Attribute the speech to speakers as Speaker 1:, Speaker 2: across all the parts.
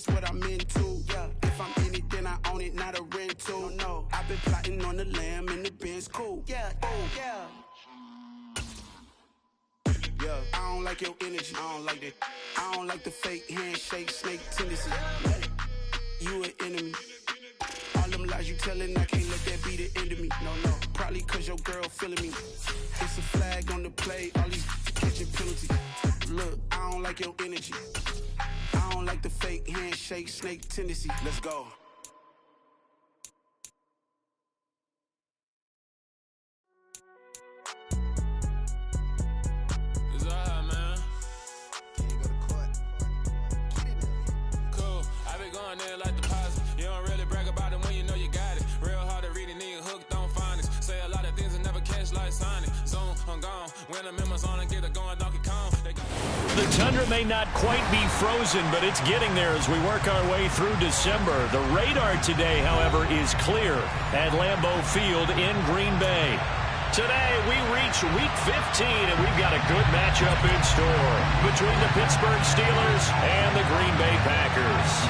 Speaker 1: just what I'm into. Yeah, if I'm in it, then I own it, not a rental. No, I've been plotting on the lamb and the Benz cool. Yeah, oh, yeah. Yeah, I don't like your energy. I don't like that. I don't like the fake handshake, snake tendency. You an enemy. All them lies you telling, I can't let that be the end of me. No, probably cause your girl feeling me. It's a flag on the play, all these catching penalties. Look, I don't like your energy. I don't like the fake handshake, snake tendency. Let's go.
Speaker 2: There like deposit. You don't really brag about it when you know you got it. Real hard to read, a nigga hooked on phonics. Say a lot of things and never catch like Sonic. Zone, I'm gone. When the members on and get it going, Donkey Kong.
Speaker 3: The tundra may not quite be frozen, but it's getting there as we work our way through December. The radar today, however, is clear at Lambeau Field in Green Bay. Today, we reach Week 15, and we've got a good matchup in store between the Pittsburgh Steelers and the Green Bay Packers.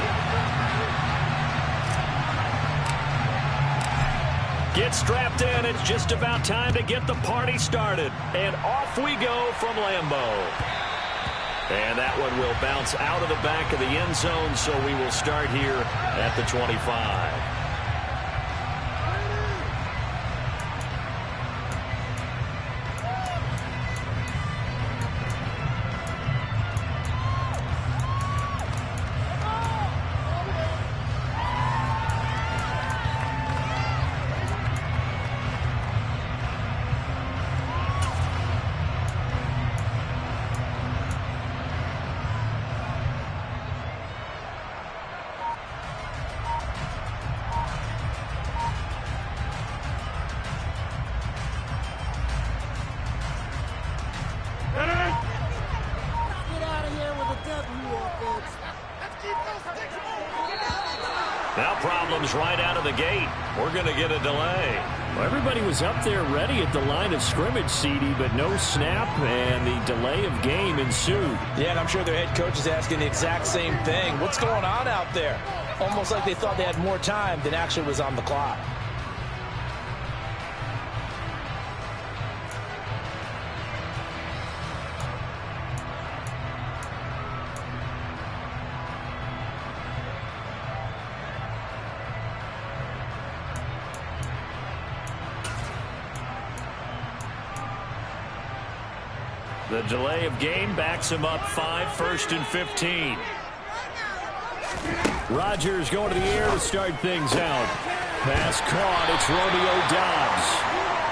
Speaker 3: Get strapped in. It's just about time to get the party started. And off we go from Lambeau. And that one will bounce out of the back of the end zone, so we will start here at the 25. Now problems right out of the gate. We're going to get a delay. Well, everybody was up there ready at the line of scrimmage, CD, but no snap, and the delay of game ensued.
Speaker 4: Yeah, and I'm sure their head coach is asking the exact same thing. What's going on out there? Almost like they thought they had more time than actually was on the clock.
Speaker 3: The delay of game backs him up 5, 1st and 15. Rodgers going to the air to start things out. Pass caught. It's Romeo Doubs.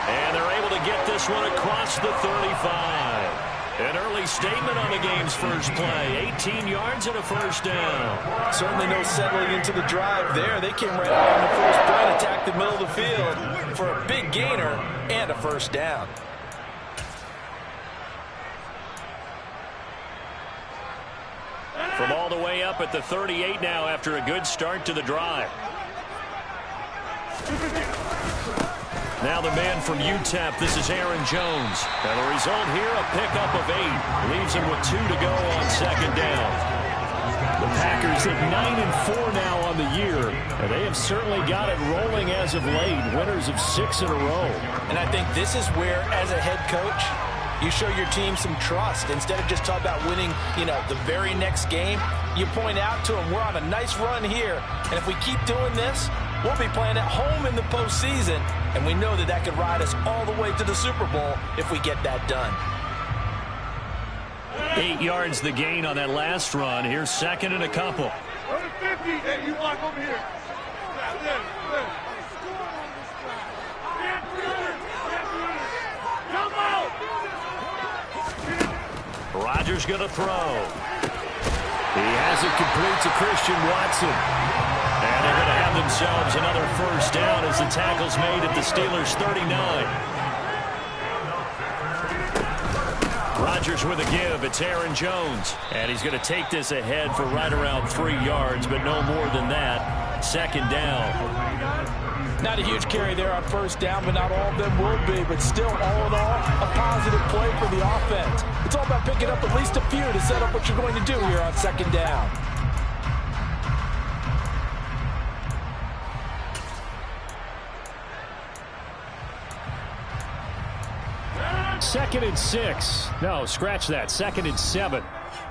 Speaker 3: And they're able to get this one across the 35. An early statement on the game's first play. 18 yards and a first down.
Speaker 4: Certainly no settling into the drive there. They came right out on the first play and attacked the middle of the field for a big gainer and a first down.
Speaker 3: From all the way up at the 38 now after a good start to the drive. Now the man from UTEP, this is Aaron Jones. And the result here, a pickup of 8. Leaves him with 2 to go on second down. The Packers at 9-4 now on the year. And they have certainly got it rolling as of late. Winners of 6 in a row.
Speaker 4: And I think this is where, as a head coach, you show your team some trust. Instead of just talking about winning, the very next game, you point out to them, we're on a nice run here. And if we keep doing this, we'll be playing at home in the postseason. And we know that that could ride us all the way to the Super Bowl if we get that done.
Speaker 3: 8 yards the gain on that last run. Here's second and a couple.
Speaker 5: 50. Hey, you walk over here.
Speaker 3: Rodgers going to throw. He has it complete to Christian Watson. And they're going to have themselves another first down as the tackle's made at the Steelers' 39. Rodgers with a give. It's Aaron Jones. And he's going to take this ahead for right around 3 yards, but no more than that. Second down.
Speaker 4: Not a huge carry there on first down, but not all of them will be. But still, all in all, a positive play for the offense. It's all about picking up at least a few to set up what you're going to do here on second down.
Speaker 3: second and 6. No, scratch that. Second and 7.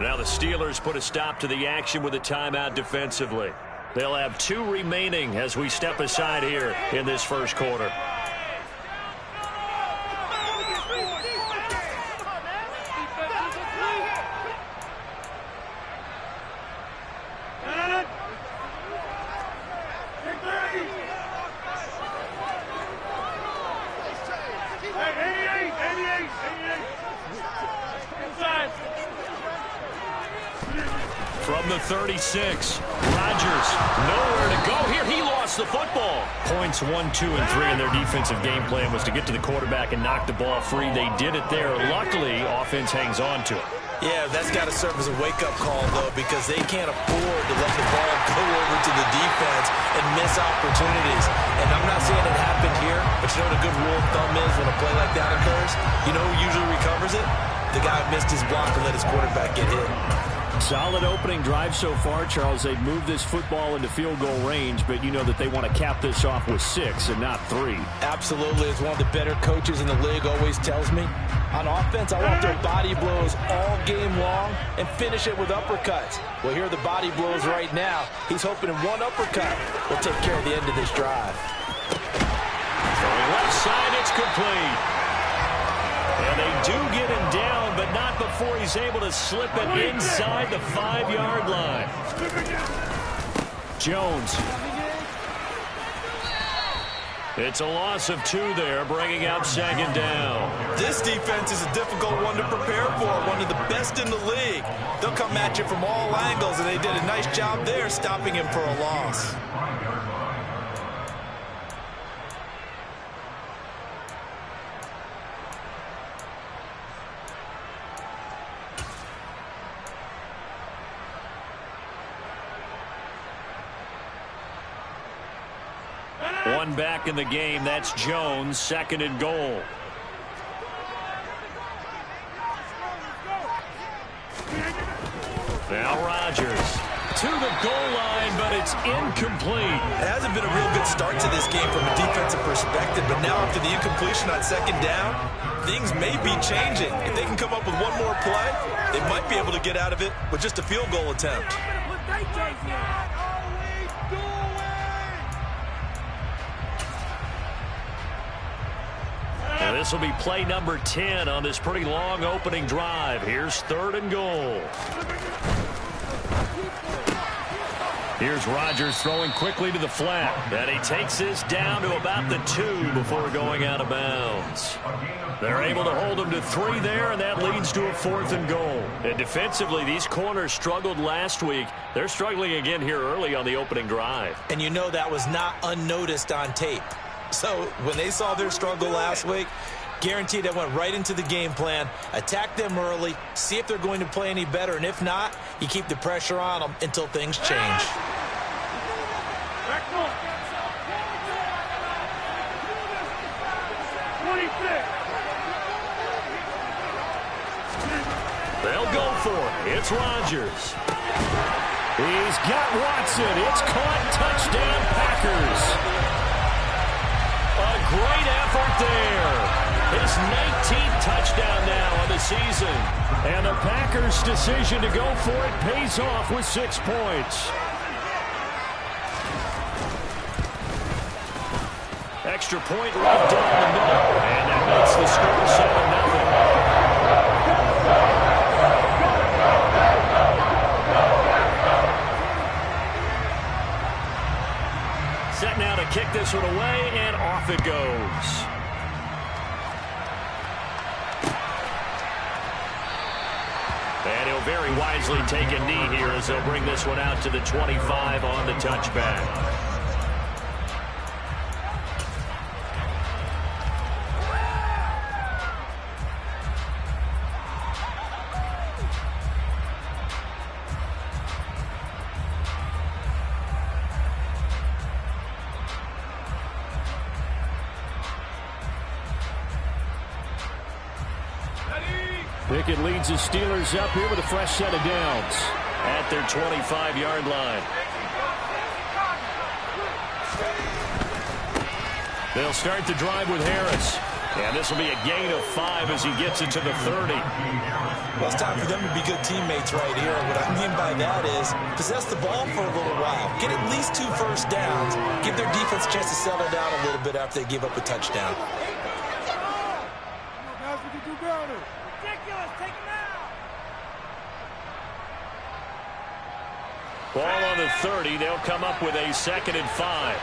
Speaker 3: Now the Steelers put a stop to the action with a timeout defensively. They'll have 2 remaining as we step aside here in this first quarter. From the 36, Rodgers, nowhere to go here. He lost the football. Points 1, 2, and 3 in their defensive game plan was to get to the quarterback and knock the ball free. They did it there. Luckily, offense hangs on to it.
Speaker 4: Yeah, that's got to serve as a wake-up call, though, because they can't afford to let the ball go over to the defense and miss opportunities. And I'm not saying it happened here, but you know what a good rule of thumb is when a play like that occurs? You know who usually recovers it? The guy who missed his block and let his quarterback get hit.
Speaker 3: Solid opening drive so far, Charles. They've moved this football into field goal range, but you know that they want to cap this off with 6 and not 3.
Speaker 4: Absolutely. As one of the better coaches in the league always tells me, on offense, I want their body blows all game long and finish it with uppercuts. Well, here are the body blows right now. He's hoping in one uppercut will take care of the end of this drive.
Speaker 3: Going left side, it's complete. And they do get him down, but not before he's able to slip it inside the 5-yard line. Jones. It's a loss of 2 there, bringing out second down.
Speaker 4: This defense is a difficult one to prepare for, one of the best in the league. They'll come at you from all angles, and they did a nice job there stopping him for a loss.
Speaker 3: One back in the game. That's Jones. Second and goal. Now Rodgers to the goal line, but it's incomplete.
Speaker 4: It hasn't been a real good start to this game from a defensive perspective, but now after the incompletion on second down, things may be changing. If they can come up with one more play, they might be able to get out of it with just a field goal attempt.
Speaker 3: And this will be play number 10 on this pretty long opening drive. Here's third and goal. Here's Rodgers throwing quickly to the flat. And he takes this down to about the 2 before going out of bounds. They're able to hold him to 3 there, and that leads to a 4th and goal. And defensively, these corners struggled last week. They're struggling again here early on the opening drive.
Speaker 4: And you know that was not unnoticed on tape. So when they saw their struggle last week, guaranteed they went right into the game plan, attack them early, see if they're going to play any better, and if not, you keep the pressure on them until things change.
Speaker 3: They'll go for it. It's Rodgers. He's got Watson. It's caught. Touchdown, Packers. A great effort there. His 19th touchdown now on the season. And the Packers' decision to go for it pays off with 6 points. Extra point left down the middle. And that makes the score 7-0. Set now to kick this one away, and off it goes. And he'll very wisely take a knee here as they'll bring this one out to the 25 on the touchback. Pickett leads the Steelers up here with a fresh set of downs at their 25-yard line. They'll start the drive with Harris. And this will be a gain of 5 as he gets it to the 30.
Speaker 4: Well, it's time for them to be good teammates right here. What I mean by that is possess the ball for a little while. Get at least 2 first downs. Give their defense a chance to settle down a little bit after they give up a touchdown.
Speaker 5: Guys, we can do better. Ridiculous. Take him out.
Speaker 3: Ball on the 30. They'll come up with a 2nd and 5.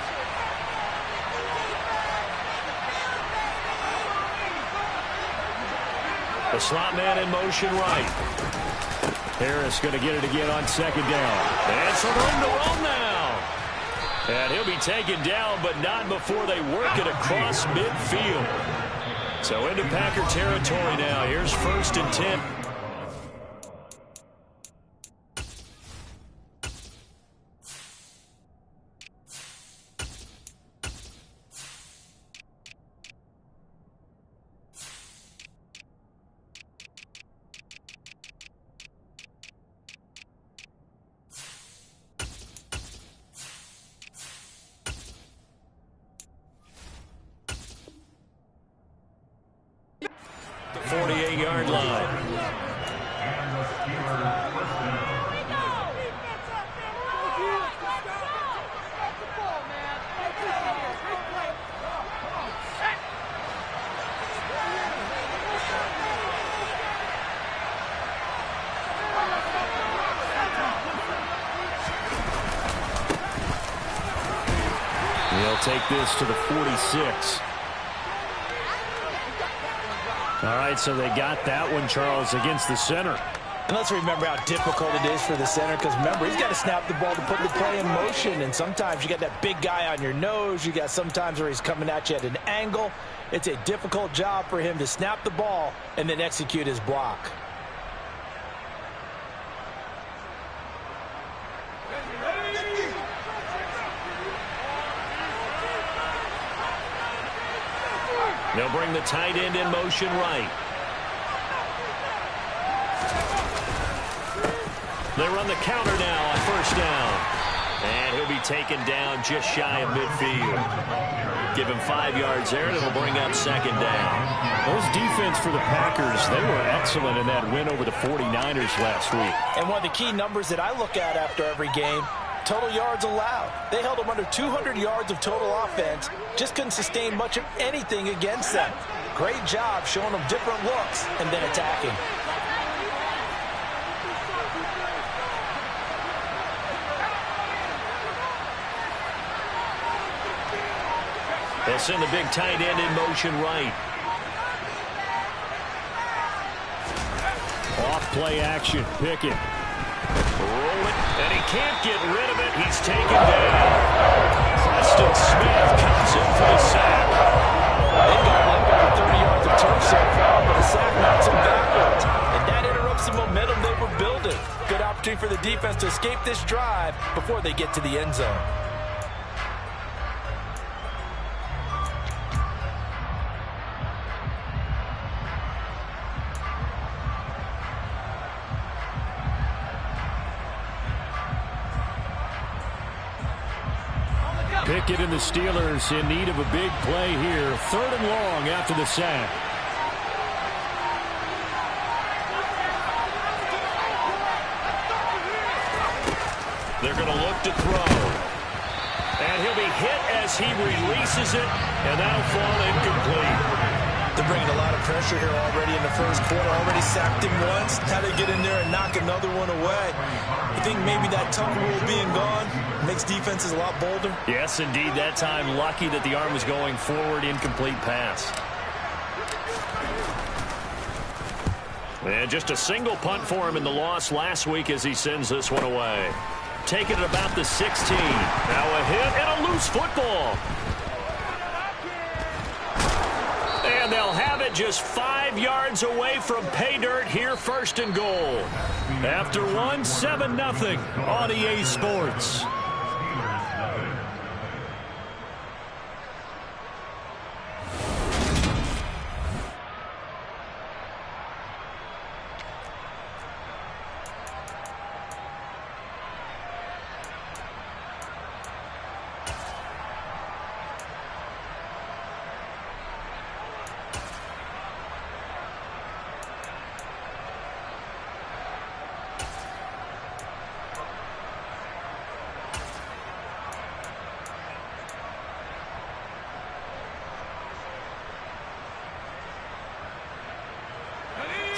Speaker 3: The slot man in motion right. Harris going to get it again on 2nd down. And some room to roam now. And he'll be taken down, but not before they work it across midfield. So into Packer territory now. Here's 1st and 10. The 48-yard line. He'll take this to the 46. All right, so they got that one, Charles, against the center.
Speaker 4: And let's remember how difficult it is for the center, because remember, he's got to snap the ball to put the play in motion, and sometimes you got that big guy on your nose. You got sometimes where he's coming at you at an angle. It's a difficult job for him to snap the ball and then execute his block.
Speaker 3: They'll bring the tight end in motion right. They run the counter now on 1st down. And he'll be taken down just shy of midfield. Give him 5 yards there, and it'll bring up 2nd down. Those defense for the Packers, they were excellent in that win over the 49ers last week.
Speaker 4: And one of the key numbers that I look at after every game, total yards allowed. They held them under 200 yards of total offense. Just couldn't sustain much of anything against them. Great job showing them different looks and then attacking.
Speaker 3: They'll send the big tight end in motion right. Off play action. Pickett. Roll it, and he can't get rid of it. He's taken down. Preston Smith comes in for the sack.
Speaker 4: They've got one about 30 yards of turf so far, but the sack knocks him backwards. And that interrupts the momentum they were building. Good opportunity for the defense to escape this drive before they get to the end zone.
Speaker 3: Pickett and the Steelers in need of a big play here. 3rd and long after the sack. They're going to look to throw. And he'll be hit as he releases it, and that'll fall incomplete.
Speaker 4: They're bringing a lot of pressure here already in the 1st quarter. Already sacked him once. How they get in there and knock another one away. I think maybe that tuck rule being gone makes defenses a lot bolder.
Speaker 3: Yes, indeed. That time, lucky that the arm was going forward. Incomplete pass. And just a single punt for him in the loss last week as he sends this one away. Taking it about the 16. Now a hit and a loose football. And they'll have it just 5 yards away from pay dirt here, 1st and goal. After one, 7-0 on EA Sports.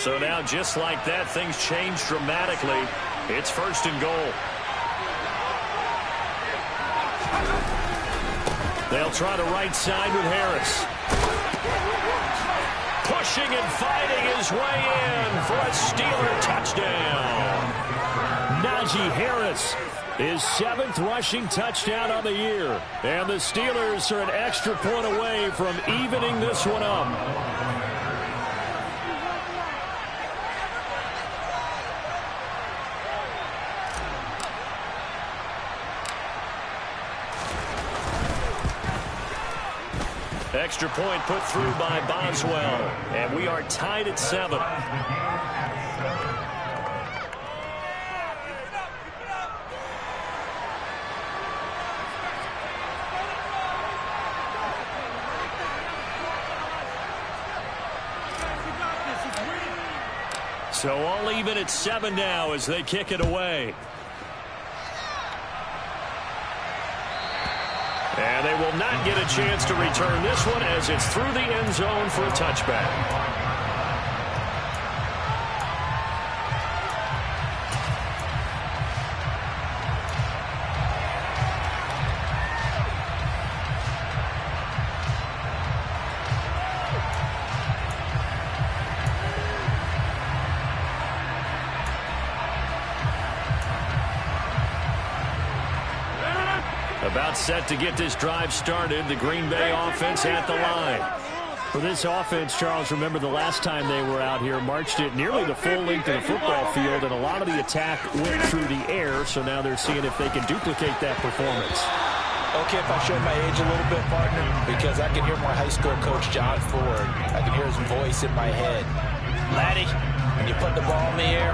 Speaker 3: So now, just like that, things change dramatically. It's 1st and goal. They'll try the right side with Harris. Pushing and fighting his way in for a Steeler touchdown. Najee Harris, his 7th rushing touchdown on the year. And the Steelers are an extra point away from evening this one up. Extra point put through by Boswell. And we are tied at 7. So all even at 7 now as they kick it away. And they will not get a chance to return this one as it's through the end zone for a touchback. About set to get this drive started. The Green Bay offense at the line. For this offense, Charles, remember the last time they were out here, marched it nearly the full length of the football field, and a lot of the attack went through the air, so now they're seeing if they can duplicate that performance.
Speaker 4: Okay, if I show my age a little bit, partner, because I can hear my high school coach, John Ford. I can hear his voice in my head. Laddie, when you put the ball in the air,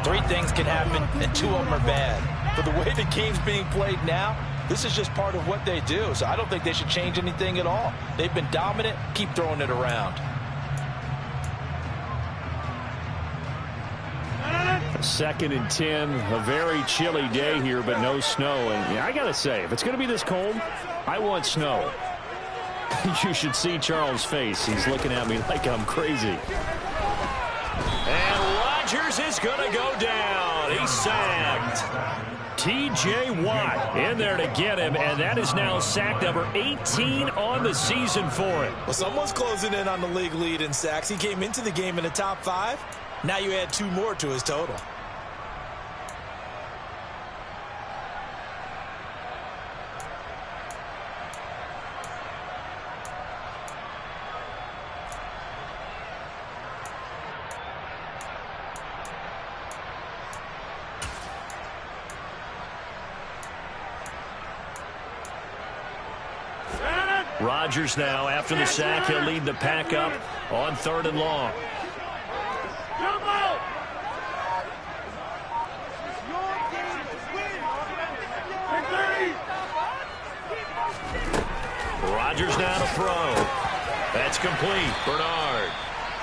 Speaker 4: 3 things can happen, and 2 of them are bad. But the way the game's being played now, this is just part of what they do, so I don't think they should change anything at all. They've been dominant. Keep throwing it around.
Speaker 3: 2nd and 10, a very chilly day here, but no snow. And yeah, I got to say, if it's going to be this cold, I want snow. You should see Charles' face. He's looking at me like I'm crazy. And Rodgers is going to go down. He's sacked. T.J. Watt in there to get him, and that is now sack number 18 on the season for him.
Speaker 4: Well, someone's closing in on the league lead in sacks. He came into the game in the top 5. Now you add 2 more to his total.
Speaker 3: Rodgers now, after the sack, he'll lead the pack up on 3rd and long. Rodgers now to throw. That's complete. Bernard.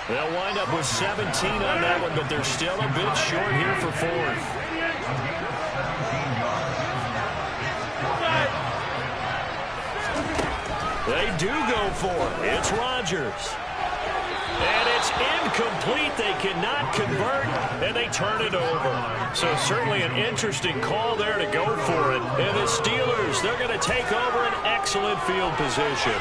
Speaker 3: They'll wind up with 17 on that one, but they're still a bit short here for 4th. They do go for it. It's Rodgers. And it's incomplete. They cannot convert, and they turn it over. So certainly an interesting call there to go for it. And the Steelers, they're going to take over an excellent field position.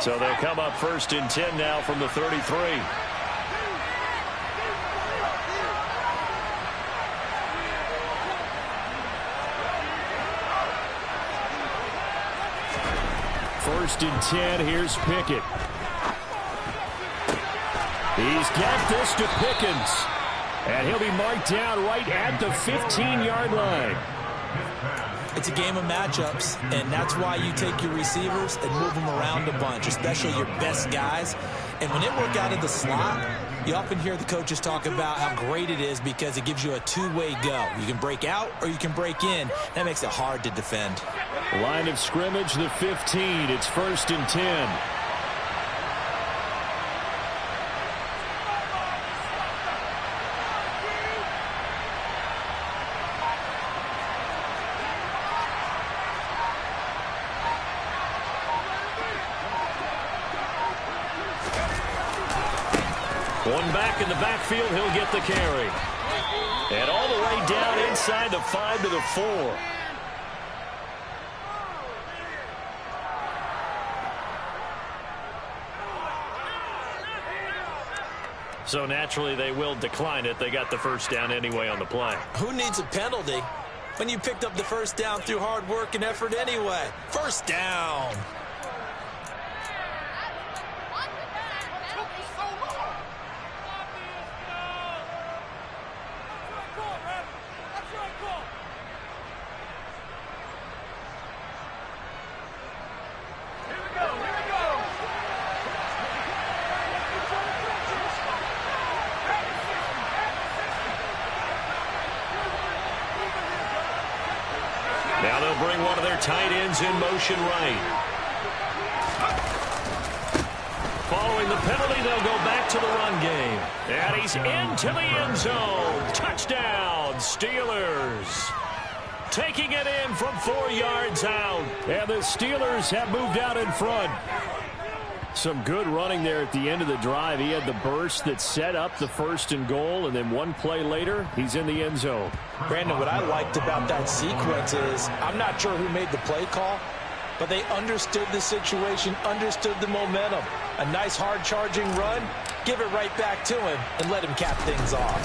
Speaker 3: So they'll come up 1st and 10 now from the 33. First and 10, here's Pickett. He's got this to Pickens. And he'll be marked down right at the 15-yard line.
Speaker 4: It's a game of matchups, and that's why you take your receivers and move them around a bunch, especially your best guys. And when they work out of the slot, you often hear the coaches talk about how great it is because it gives you a 2-way go. You can break out or you can break in. That makes it hard to defend.
Speaker 3: Line of scrimmage, the 15. It's 1st and 10. One back in the backfield, he'll get the carry. And all the way down inside the 5 to the 4. So naturally they will decline it. They got the first down anyway on the play.
Speaker 4: Who needs a penalty when you picked up the first down through hard work and effort anyway? First down.
Speaker 3: Now they'll bring one of their tight ends in motion right. Following the penalty, they'll go back to the run game. And he's into the end zone. Touchdown, Steelers. Taking it in from 4 yards out. And the Steelers have moved out in front. Some good running there at the end of the drive. He had the burst that set up the 1st and goal, and then one play later, he's in the end zone.
Speaker 4: Brandon, what I liked about that sequence is I'm not sure who made the play call, but they understood the situation, understood the momentum. A nice hard-charging run, give it right back to him, and let him cap things off.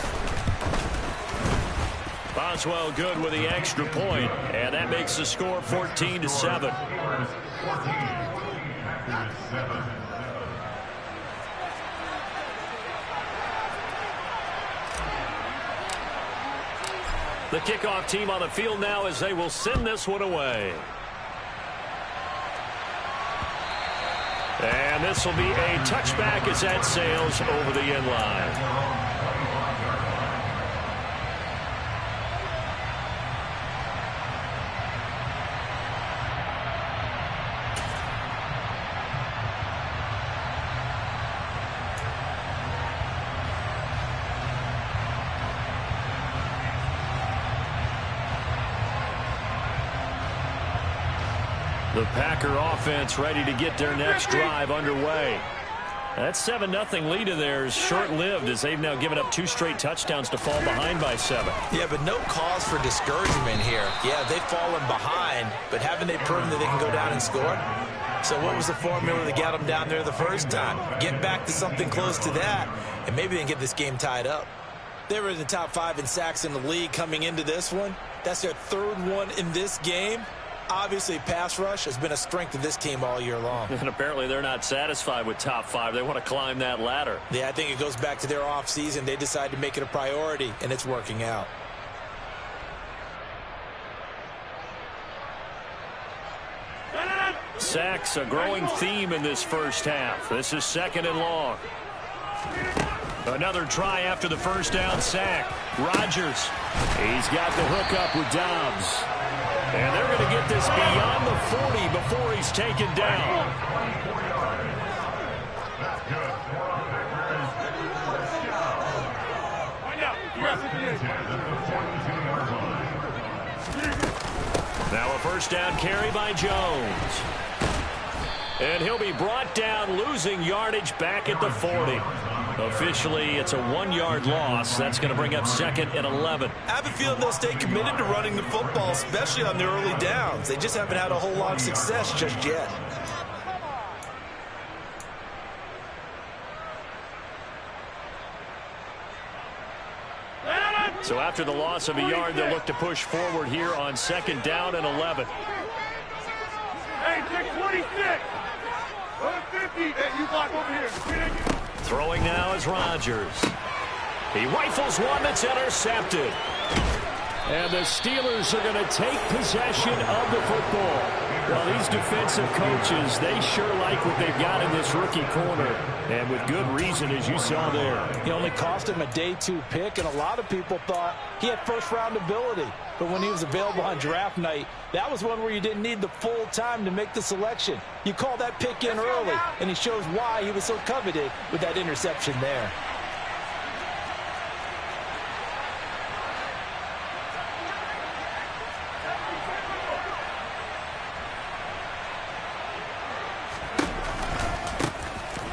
Speaker 3: Boswell good with the extra point, and that makes the score 14-7. The kickoff team on the field now as they will send this one away. And this will be a touchback as that sails over the end line. The Packer offense ready to get their next drive underway. That 7-0 lead of theirs short-lived as they've now given up 2 straight touchdowns to fall behind by 7.
Speaker 4: Yeah, but no cause for discouragement here. Yeah, they've fallen behind, but haven't they proven that they can go down and score? So what was the formula that got them down there the first time? Get back to something close to that, and maybe they can get this game tied up. They were in the top 5 in sacks in the league coming into this one. That's their 3rd one in this game. Obviously, pass rush has been a strength of this team all year long.
Speaker 3: And apparently they're not satisfied with top 5. They want to climb that ladder.
Speaker 4: Yeah, I think it goes back to their offseason. They decided to make it a priority, and it's working out.
Speaker 3: Sacks, a growing theme in this first half. This is 2nd and long. Another try after the first down sack. Rodgers. He's got the hook up with Dobbs. And they're going to get this beyond the 40 before he's taken down. Now a first down carry by Jones. And he'll be brought down, losing yardage back at the 40. Officially, it's a 1-yard loss. That's going to bring up 2nd and 11.
Speaker 4: I have a feeling they'll stay committed to running the football, especially on their early downs. They just haven't had a whole lot of success just yet.
Speaker 3: So after the loss of a yard, they'll look to push forward here on 2nd down and 11.
Speaker 5: Hey, 626. 150. Hey, you block over here.
Speaker 3: Throwing now is Rodgers. He rifles one that's intercepted. And the Steelers are going to take possession of the football. Well, these defensive coaches, they sure like what they've got in this rookie corner. And with good reason, as you saw there.
Speaker 4: He only cost him a day 2 pick, and a lot of people thought he had first-round ability. But when he was available on draft night, that was one where you didn't need the full time to make the selection. You call that pick in early, and he shows why he was so coveted with that interception there.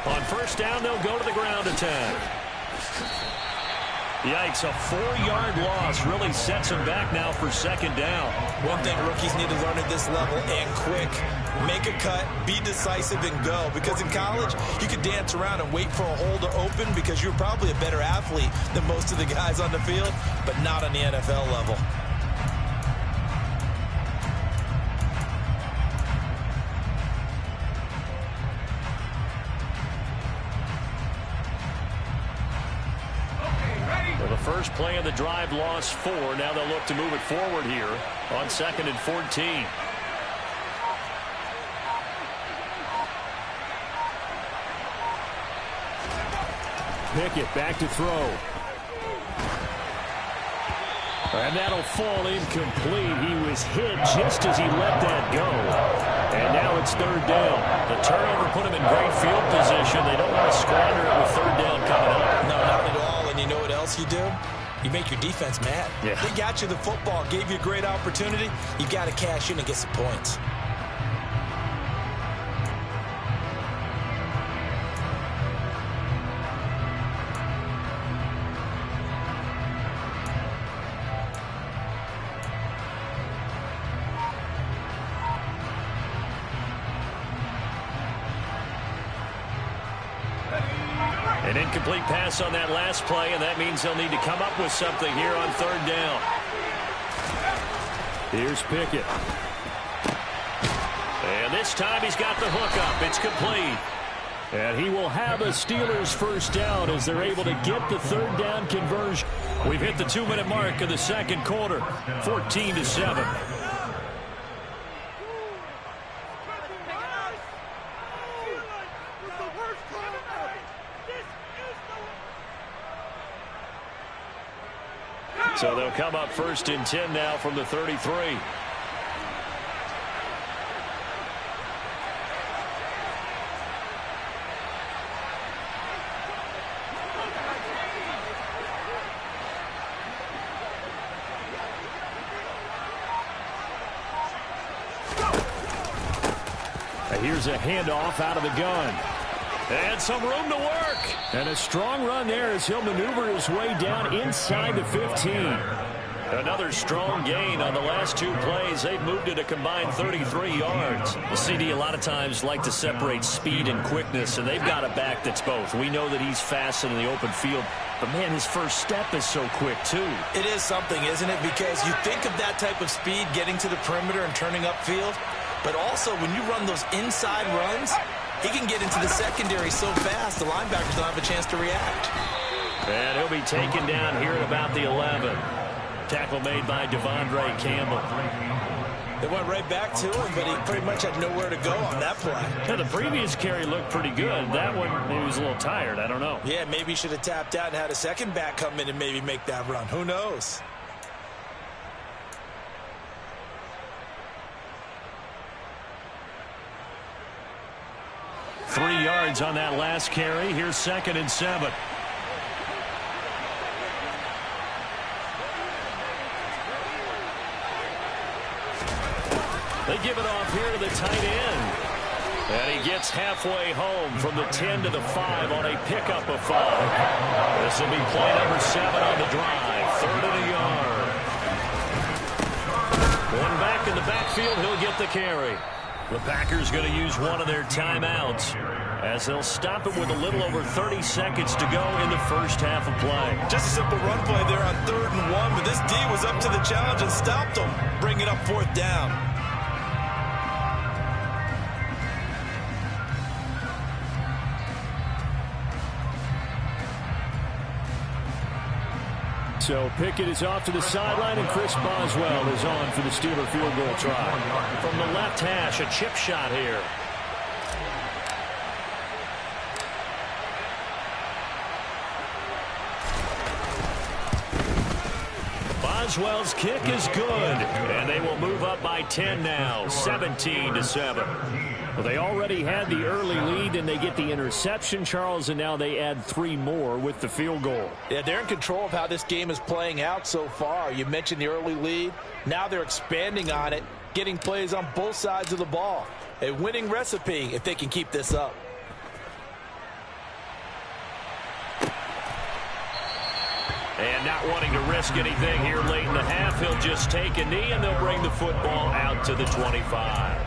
Speaker 3: On first down, they'll go to the ground attack. Yikes, a 4-yard loss really sets him back now for second down.
Speaker 4: One thing rookies need to learn at this level, and quick. Make a cut, be decisive, and go. Because in college, you could dance around and wait for a hole to open because you're probably a better athlete than most of the guys on the field, but not on the NFL level.
Speaker 3: First play of the drive, lost 4. Now they'll look to move it forward here on 2nd and 14. Pickett back to throw. And that'll fall incomplete. He was hit just as he let that go. And now it's 3rd down. The turnover put him in great field position. They don't want to squander it with 3rd down coming up.
Speaker 4: No, not at all. And you know what else you do? You make your defense mad.
Speaker 3: Yeah.
Speaker 4: They got you the football, gave you a great opportunity. You got to cash in and get some points.
Speaker 3: An incomplete pass on that last play, and that means they'll need to come up with something here on 3rd down. Here's Pickett. And this time he's got the hook up. It's complete. And he will have a Steelers first down as they're able to get the 3rd down conversion. We've hit the 2-minute mark of the second quarter, 14-7. So they'll come up 1st and 10 now from the 33. Here's a handoff out of the gun. And some room to work. And a strong run there as he'll maneuver his way down inside the 15. Another strong gain on the last 2 plays. They've moved it a combined 33 yards. The CD a lot of times like to separate speed and quickness, and they've got a back that's both. We know that he's fast in the open field, but, man, his first step is so quick, too.
Speaker 4: It is something, isn't it? Because you think of that type of speed getting to the perimeter and turning upfield, but also when you run those inside runs, he can get into the secondary so fast the linebackers don't have a chance to react.
Speaker 3: And he'll be taken down here at about the 11. Tackle made by Devondre Campbell.
Speaker 4: They went right back to him, but he pretty much had nowhere to go on that play.
Speaker 3: Yeah, the previous carry looked pretty good. That one, he was a little tired. I don't know.
Speaker 4: Yeah, maybe he should have tapped out and had a second back come in and maybe make that run. Who knows?
Speaker 3: Three yards on that last carry. Here's 2nd and 7. They give it off here to the tight end. And he gets halfway home from the 10 to the 5 on a pickup of 5. This will be play number 7 on the drive. 3rd and a yard. One back in the backfield. He'll get the carry. The Packers going to use one of their timeouts as they'll stop it with a little over 30 seconds to go in the first half of play.
Speaker 4: Just a simple run play there on 3rd and 1, but this D was up to the challenge and stopped them, bringing up 4th down.
Speaker 3: So Pickett is off to the sideline, and Chris Boswell is on for the Steeler field goal try. From the left hash, a chip shot here. Boswell's kick is good, and they will move up by 10 now, 17-7. Well, they already had the early lead, and they get the interception, Charles, and now they add 3 more with the field goal.
Speaker 4: Yeah, they're in control of how this game is playing out so far. You mentioned the early lead. Now they're expanding on it, getting plays on both sides of the ball. A winning recipe if they can keep this up.
Speaker 3: And not wanting to risk anything here late in the half, he'll just take a knee, and they'll bring the football out to the 25.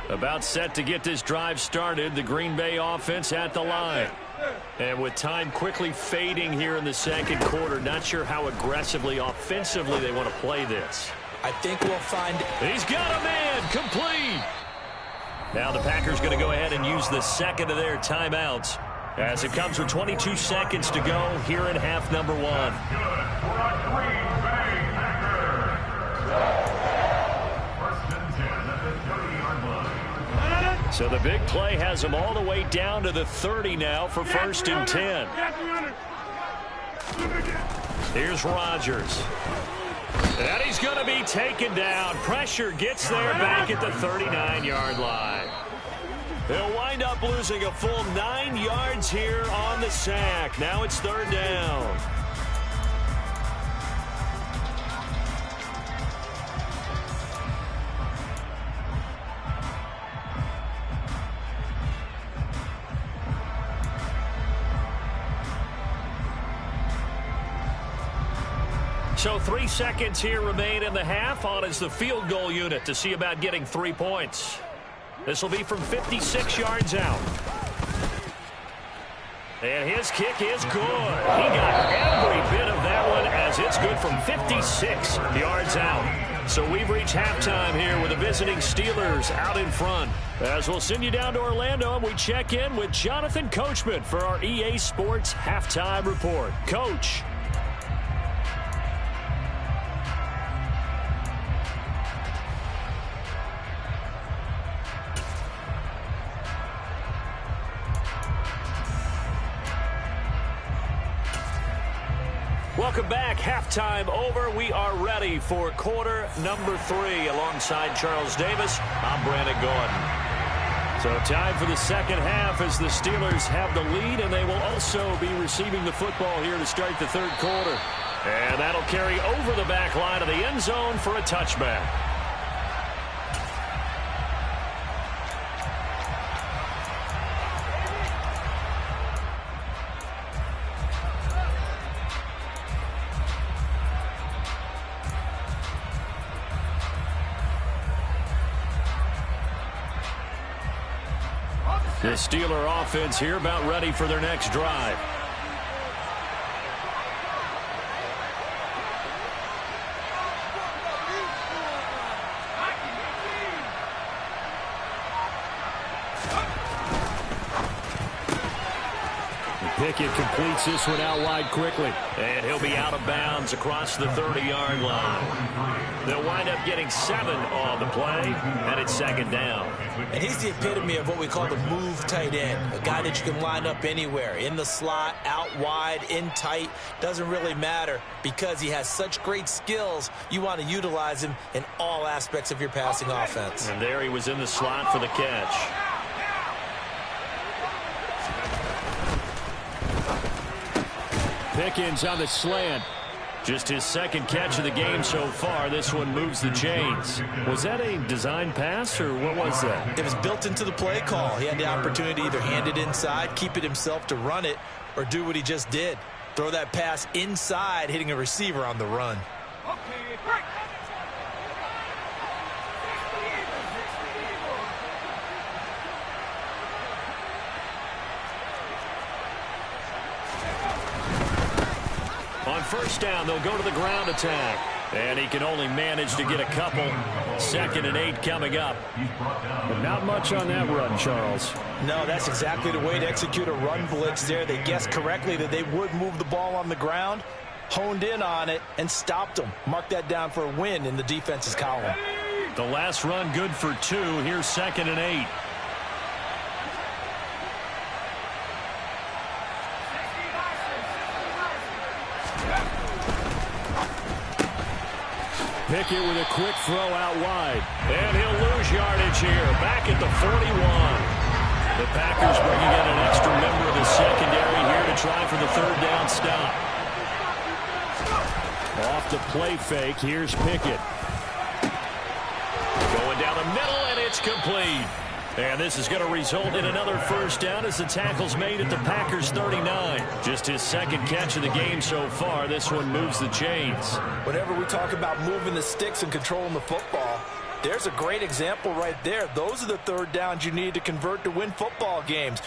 Speaker 3: About set to get this drive started, the Green Bay offense at the line. And with time quickly fading here in the second quarter, not sure how aggressively, offensively they want to play this.
Speaker 4: I think we'll find...
Speaker 3: He's got a man, complete. Now the Packers going to go ahead and use the second of their timeouts as it comes with 22 seconds to go here in half number one. So the big play has them all the way down to the 30 now for 1st and 10. Here's Rodgers. And he's going to be taken down. Pressure gets there back at the 39-yard line. They'll wind up losing a full 9 yards here on the sack. Now it's 3rd down. So 3 seconds here remain in the half. On is the field goal unit to see about getting 3 points. This will be from 56 yards out. And his kick is good. He got every bit of that one as it's good from 56 yards out. So we've reached halftime here with the visiting Steelers out in front. As we'll send you down to Orlando and we check in with Jonathan Coachman for our EA Sports Halftime Report. Coach. Welcome back. Halftime over. We are ready for quarter number 3. Alongside Charles Davis, I'm Brandon Gordon. So time for the second half as the Steelers have the lead, and they will also be receiving the football here to start the third quarter. And that'll carry over the back line of the end zone for a touchback. The Steeler offense here about ready for their next drive. Pickett completes this one out wide quickly. And he'll be out of bounds across the 30-yard line. They'll wind up getting 7 on the play, and it's second down.
Speaker 4: And he's the epitome of what we call the move tight end, a guy that you can line up anywhere, in the slot, out wide, in tight, doesn't really matter because he has such great skills. You want to utilize him in all aspects of your passing offense.
Speaker 3: And there he was in the slot for the catch. Pickens on the slant. Just his second catch of the game so far. This one moves the chains. Was that a design pass, or what was that?
Speaker 4: It was built into the play call. He had the opportunity to either hand it inside, keep it himself to run it, or do what he just did. Throw that pass inside, hitting a receiver on the run.
Speaker 3: On first down, they'll go to the ground attack. And he can only manage to get a couple. 2nd and 8 coming up. But not much on that run, Charles.
Speaker 4: No, that's exactly the way to execute a run blitz there. They guessed correctly that they would move the ball on the ground, honed in on it, and stopped them. Mark that down for a win in the defense's column.
Speaker 3: The last run good for 2. Here's 2nd and 8. Pickett with a quick throw out wide. And he'll lose yardage here. Back at the 41. The Packers bringing in an extra member of the secondary here to try for the 3rd down stop. Off the play fake, here's Pickett. Going down the middle, and it's complete. And this is going to result in another first down as the tackle's made at the Packers' 39. Just his second catch of the game so far. This one moves the chains.
Speaker 4: Whenever we talk about moving the sticks and controlling the football, there's a great example right there. Those are the third downs you need to convert to win football games.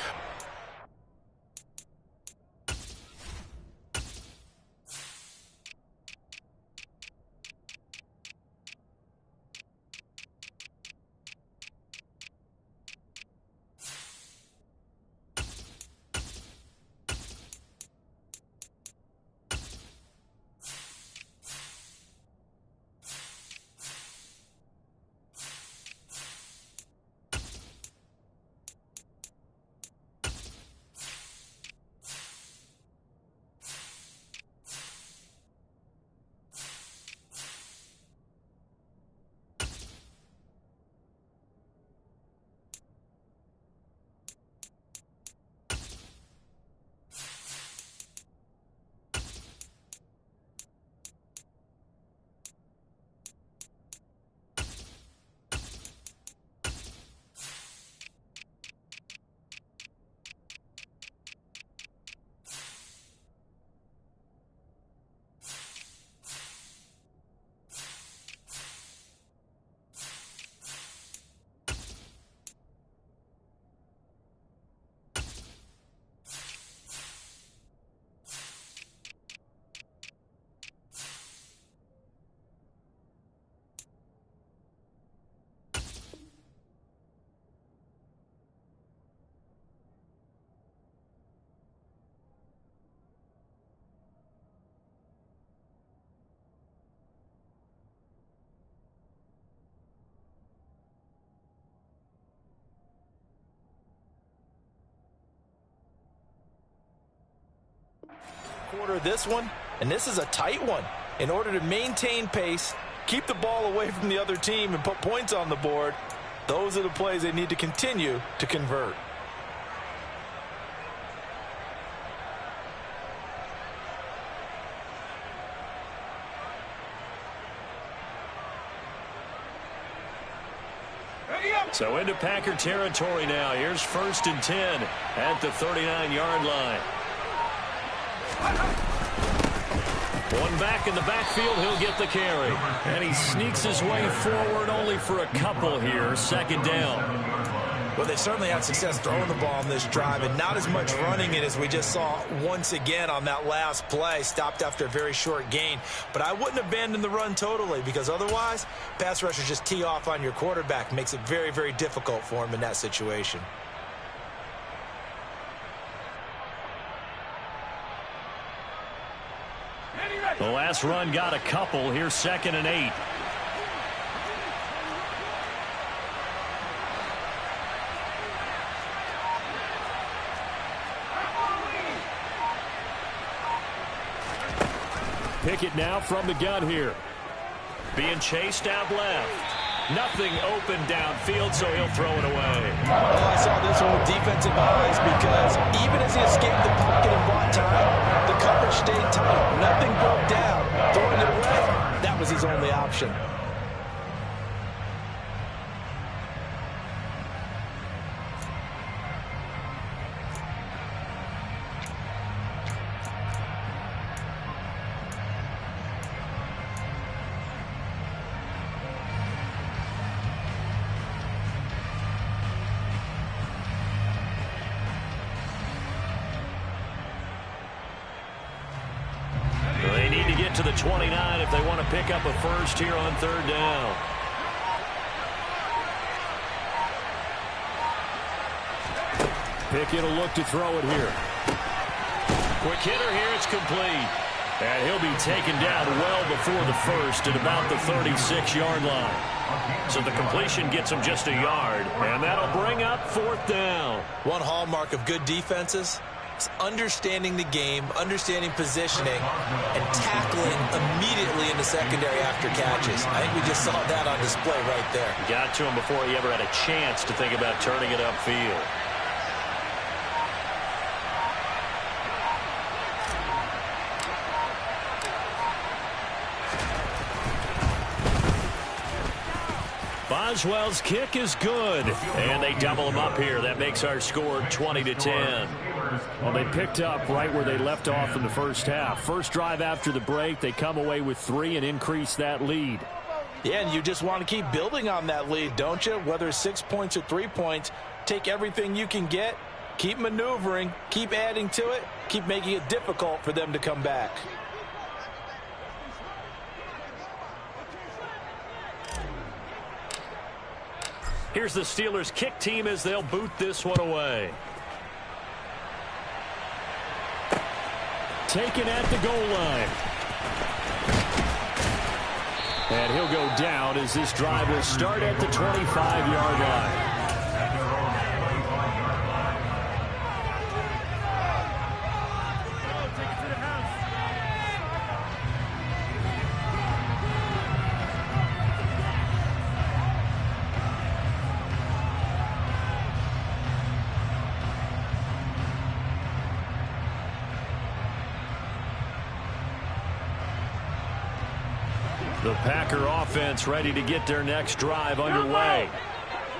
Speaker 4: Quarter this one, and this is a tight one. In order to maintain pace, keep the ball away from the other team, and put points on the board, those are the plays they need to continue to convert.
Speaker 3: So into Packer territory now. Here's 1st and 10 at the 39-yard line. One back in the backfield, he'll get the carry. And he sneaks his way forward only for a couple here. 2nd down.
Speaker 4: Well, they certainly had success throwing the ball on this drive, and not as much running it as we just saw once again on that last play. Stopped after a very short gain. But I wouldn't abandon the run totally, because otherwise, pass rushers just tee off on your quarterback. Makes it very, very difficult for him in that situation.
Speaker 3: The last run got a couple. Here's 2nd and 8. Pickett now from the gun here. Being chased out left. Nothing open downfield, so he'll throw it away.
Speaker 4: Well, I saw this one with defensive eyes, because even as he escaped the pocket and bought time, the coverage stayed tight. Nothing broke down. Throwing it away, that was his only option.
Speaker 3: To the 29 if they want to pick up a first here on 3rd down. Pickett will look to throw it here. Quick hitter here, it's complete. And he'll be taken down well before the first at about the 36-yard line. So the completion gets him just a yard, and that'll bring up 4th down.
Speaker 4: One hallmark of good defenses, understanding the game, understanding positioning, and tackling immediately in the secondary after catches. I think we just saw that on display right there.
Speaker 3: Got to him before he ever had a chance to think about turning it upfield. Boswell's kick is good. And they double them up here. That makes our score 20-10. Well, they picked up right where they left off in the first half. First drive after the break, they come away with 3 and increase that lead.
Speaker 4: Yeah, and you just want to keep building on that lead, don't you? Whether it's 6 points or 3 points, take everything you can get, keep maneuvering, keep adding to it, keep making it difficult for them to come back.
Speaker 3: Here's the Steelers' kick team as they'll boot this one away. Taken at the goal line. And he'll go down as this drive will start at the 25-yard line. The Packer offense ready to get their next drive underway.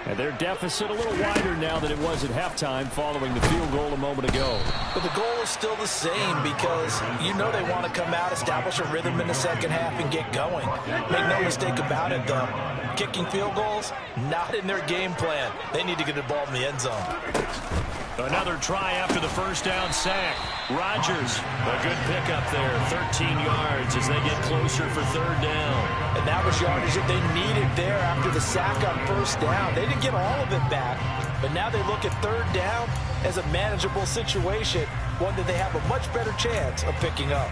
Speaker 3: And their deficit a little wider now than it was at halftime following the field goal a moment ago.
Speaker 4: But the goal is still the same because you know they want to come out, establish a rhythm in the second half, and get going. Make no mistake about it, though. Kicking field goals, not in their game plan. They need to get the ball in the end zone.
Speaker 3: Another try after the first down sack. Rodgers, a good pickup there, 13 yards as they get closer for third down.
Speaker 4: And that was yardage that they needed there after the sack on first down. They didn't get all of it back, but now they look at third down as a manageable situation, one that they have a much better chance of picking up.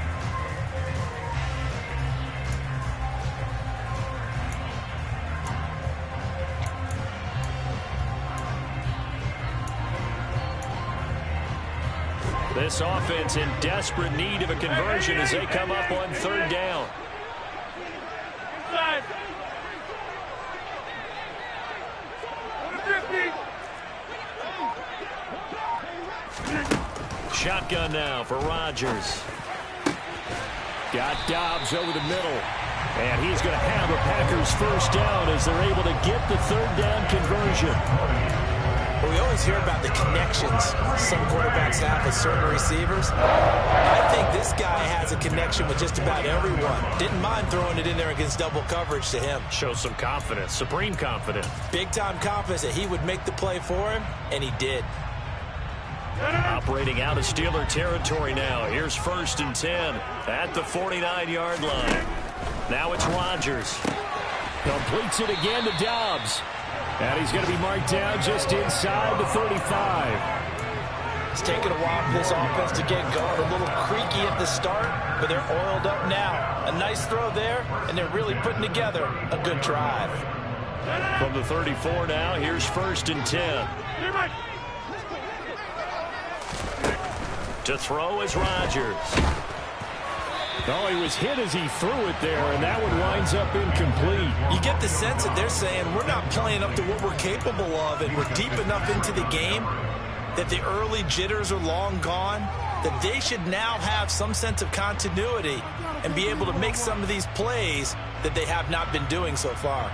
Speaker 3: This offense in desperate need of a conversion as they come up on third down. Shotgun now for Rodgers. Got Dobbs over the middle. And he's going to have a Packers first down as they're able to get the third down conversion.
Speaker 4: We always hear about the connections some quarterbacks have with certain receivers. I think this guy has a connection with just about everyone. Didn't mind throwing it in there against double coverage to him.
Speaker 3: Shows some confidence, supreme confidence.
Speaker 4: Big-time confidence that he would make the play for him, and he did.
Speaker 3: Operating out of Steeler territory now. Here's 1st and 10 at the 49-yard line. Now it's Rodgers. Completes it again to Dobbs. And he's going to be marked down just inside the 35.
Speaker 4: It's taken a while for this offense to get going. A little creaky at the start, but they're oiled up now. A nice throw there, and they're really putting together a good drive.
Speaker 3: From the 34 now, here's 1st and 10. To throw is Rodgers. Oh, he was hit as he threw it there, and that one winds up incomplete.
Speaker 4: You get the sense that they're saying we're not playing up to what we're capable of, and we're deep enough into the game that the early jitters are long gone, that they should now have some sense of continuity and be able to make some of these plays that they have not been doing so far.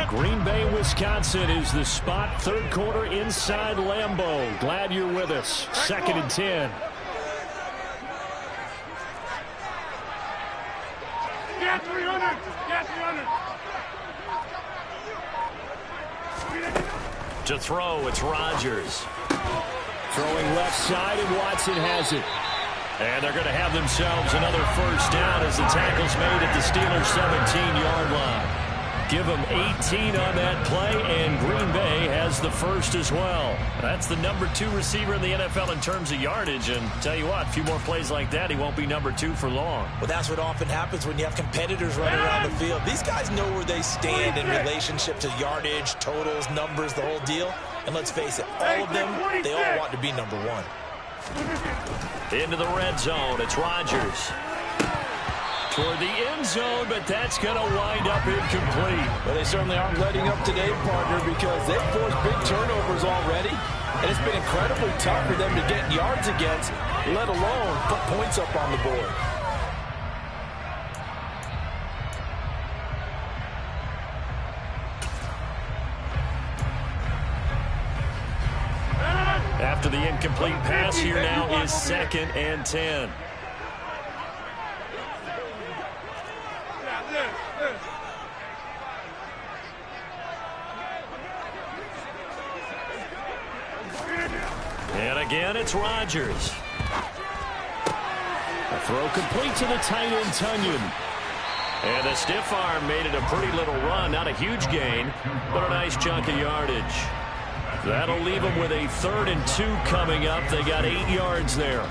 Speaker 3: Green Bay, Wisconsin is the spot. Third quarter inside Lambeau. Glad you're with us. 2nd and 10.
Speaker 5: Get 300! Get 300!
Speaker 3: To throw, it's Rodgers. Throwing left side, and Watson has it. And they're going to have themselves another first down as the tackle's made at the Steelers' 17-yard line. Give them 18 on that play, and Green Bay has the first as well. That's the number 2 receiver in the NFL in terms of yardage, and tell you what, a few more plays like that, he won't be number 2 for long.
Speaker 4: Well, that's what often happens when you have competitors running around the field. These guys know where they stand in relationship to yardage, totals, numbers, the whole deal. And let's face it, all of them, they all want to be number 1.
Speaker 3: Into the red zone, it's Rodgers. toward the end zone, but that's going to wind up incomplete.
Speaker 4: Well, they certainly aren't letting up today, partner, because they've forced big turnovers already, and it's been incredibly tough for them to get yards against, let alone put points up on the board.
Speaker 3: After the incomplete pass, here now is 2nd and 10. And again, it's Rodgers. A throw complete to the tight end, Tunyon. And the stiff arm made it a pretty little run. Not a huge gain, but a nice chunk of yardage. That'll leave them with a 3rd and 2 coming up. They got 8 yards there.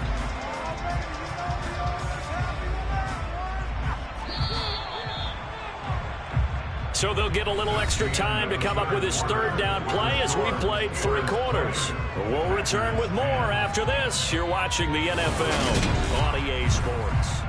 Speaker 3: So they'll get a little extra time to come up with his 3rd down play as we played 3 quarters. We'll return with more after this. You're watching the NFL on EA Sports.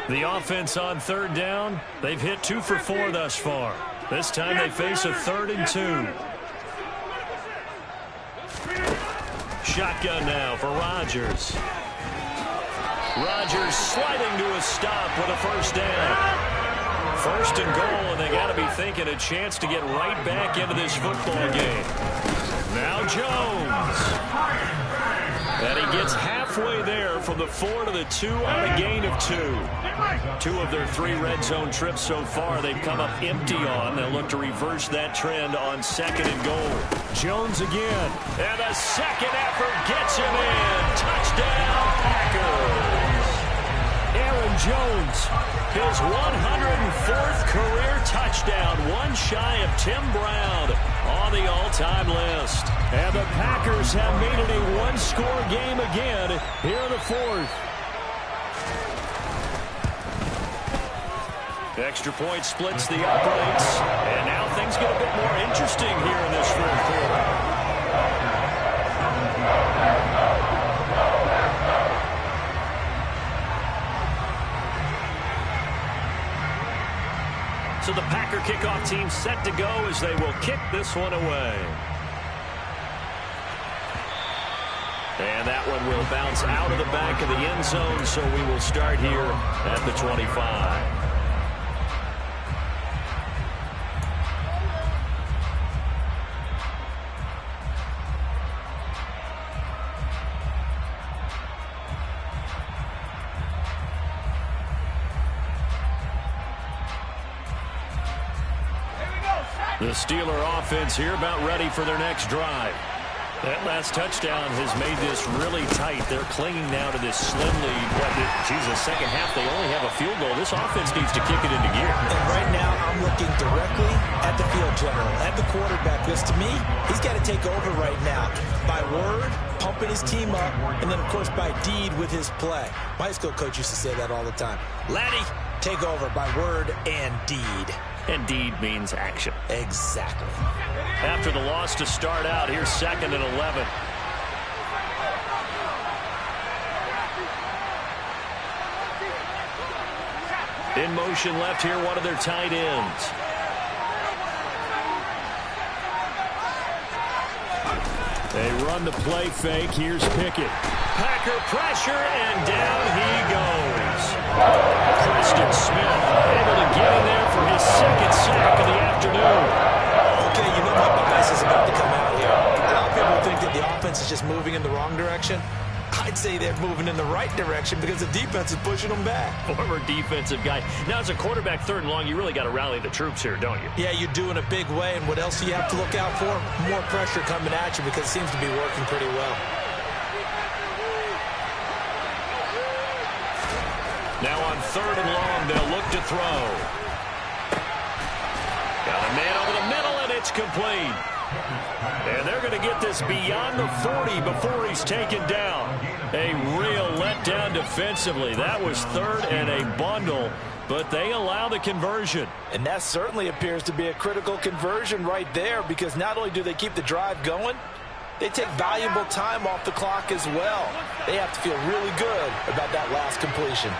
Speaker 3: The offense on 3rd down, they've hit 2 for 4 thus far. This time they face a 3rd and 2. Shotgun now for Rodgers. Rodgers sliding to a stop with a 1st down. 1st and goal, and they got to be thinking a chance to get right back into this football game. Now Jones. And he gets halfway there from the 4 to the 2 on a gain of 2. 2 of their 3 red zone trips so far they've come up empty on. They'll look to reverse that trend on 2nd and goal. Jones again. And a second effort gets him in. Touchdown, Packers. Aaron Jones, his 104th career touchdown, one shy of Tim Brown on the all-time list. And the Packers have made it a one-score game again here in the 4th. Extra point splits the uprights, and now things get a bit more interesting here in this 4th quarter. So the Packer kickoff team set to go as they will kick this one away. And that one will bounce out of the back of the end zone, so we will start here at the 25. The Steeler offense here about ready for their next drive. That last touchdown has made this really tight. They're clinging now to this slim lead. But, the second half, they only have a field goal. This offense needs to kick it into gear.
Speaker 4: And right now, I'm looking directly at the field general, at the quarterback. Because to me, he's got to take over right now. By word, pumping his team up, and then, of course, by deed with his play. My high school coach used to say that all the time. Laddie, take over by word and deed.
Speaker 3: And deed means action.
Speaker 4: Exactly.
Speaker 3: After the loss to start out, here's 2nd and 11. In motion left here, one of their tight ends. They run the play fake. Here's Pickett. Packer pressure, and down he goes. Preston Smith able to get in there for his 2nd sack of the afternoon.
Speaker 4: Okay, you know my bias is about to come out here. A lot of people think that the offense is just moving in the wrong direction. I'd say they're moving in the right direction because the defense is pushing them back.
Speaker 3: Former defensive guy. Now, as a quarterback 3rd and long, you really got to rally the troops here, don't you?
Speaker 4: Yeah, you do in a big way. And what else do you have to look out for? More pressure coming at you because it seems to be working pretty well.
Speaker 3: Now on 3rd and long, they'll look to throw. Got a man over the middle, and it's complete. And they're going to get this beyond the 40 before he's taken down. A real letdown defensively. That was 3rd and a bundle, but they allow the conversion.
Speaker 4: And that certainly appears to be a critical conversion right there, because not only do they keep the drive going, they take valuable time off the clock as well. They have to feel really good about that last completion.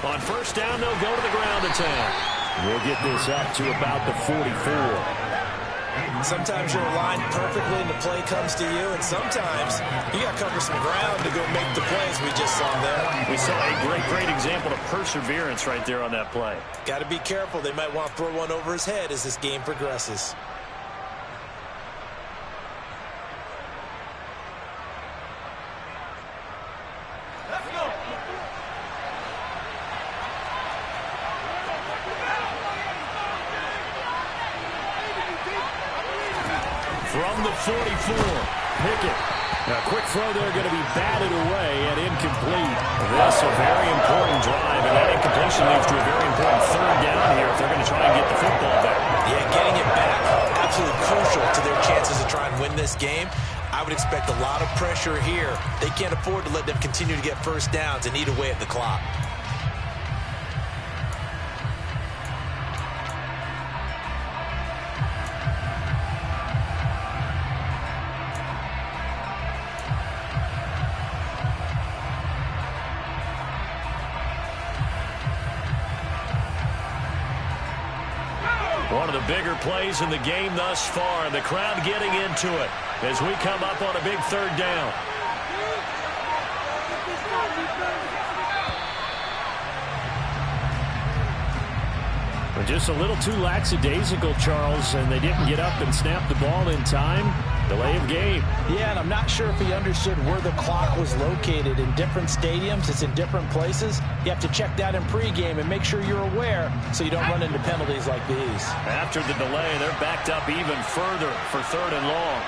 Speaker 3: On 1st down, they'll go to the ground attack. We'll get this up to about the 44.
Speaker 4: Sometimes you're aligned perfectly and the play comes to you, and sometimes you got to cover some ground to go make the plays we just saw there.
Speaker 3: We saw a great example of perseverance right there on that play.
Speaker 4: Got to be careful. They might want to throw one over his head as this game progresses.
Speaker 3: From the 44, Pickett. A quick throw there going to be batted away and incomplete. This a very important drive, and that incompletion leads to a very important 3rd down here if they're going to try and get the football back.
Speaker 4: Yeah, getting it back, absolutely crucial to their chances to try and win this game. I would expect a lot of pressure here. They can't afford to let them continue to get 1st downs and eat away at the clock.
Speaker 3: One of the bigger plays in the game thus far. The crowd getting into it as we come up on a big 3rd down. Just a little too lackadaisical, Charles, and they didn't get up and snap the ball in time. Delay of game.
Speaker 4: Yeah, and I'm not sure if he understood where the clock was located. In different stadiums, it's in different places. You have to check that in pregame and make sure you're aware so you don't run into penalties like these.
Speaker 3: After the delay, they're backed up even further for 3rd and long.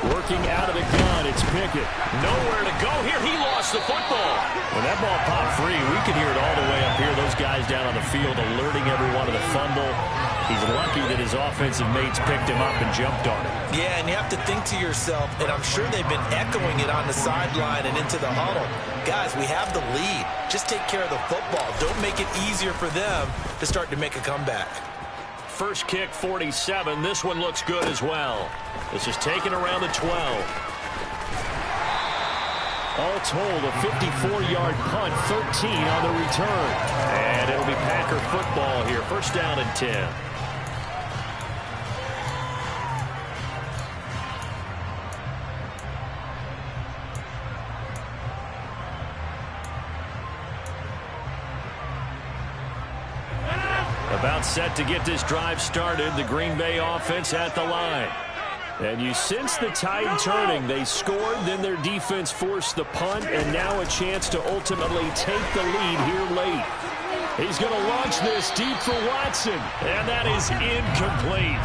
Speaker 3: Working out of the gun, it's Pickett. Nowhere to go here. He lost the football. When that ball popped free, we could hear it all the way up here. Those guys down on the field alerting everyone of the fumble. He's lucky that his offensive mates picked him up and jumped on him.
Speaker 4: Yeah, and you have to think to yourself, and I'm sure they've been echoing it on the sideline and into the huddle. Guys, we have the lead. Just take care of the football. Don't make it easier for them to start to make a comeback.
Speaker 3: First kick, 47. This one looks good as well. This is taken around the 12. All told, a 54-yard punt, 13 on the return. And it'll be Packer football here. 1st down and 10. About set to get this drive started. The Green Bay offense at the line. And you sense the tide turning. They scored, then their defense forced the punt, and now a chance to ultimately take the lead here late. He's going to launch this deep for Watson, and that is incomplete.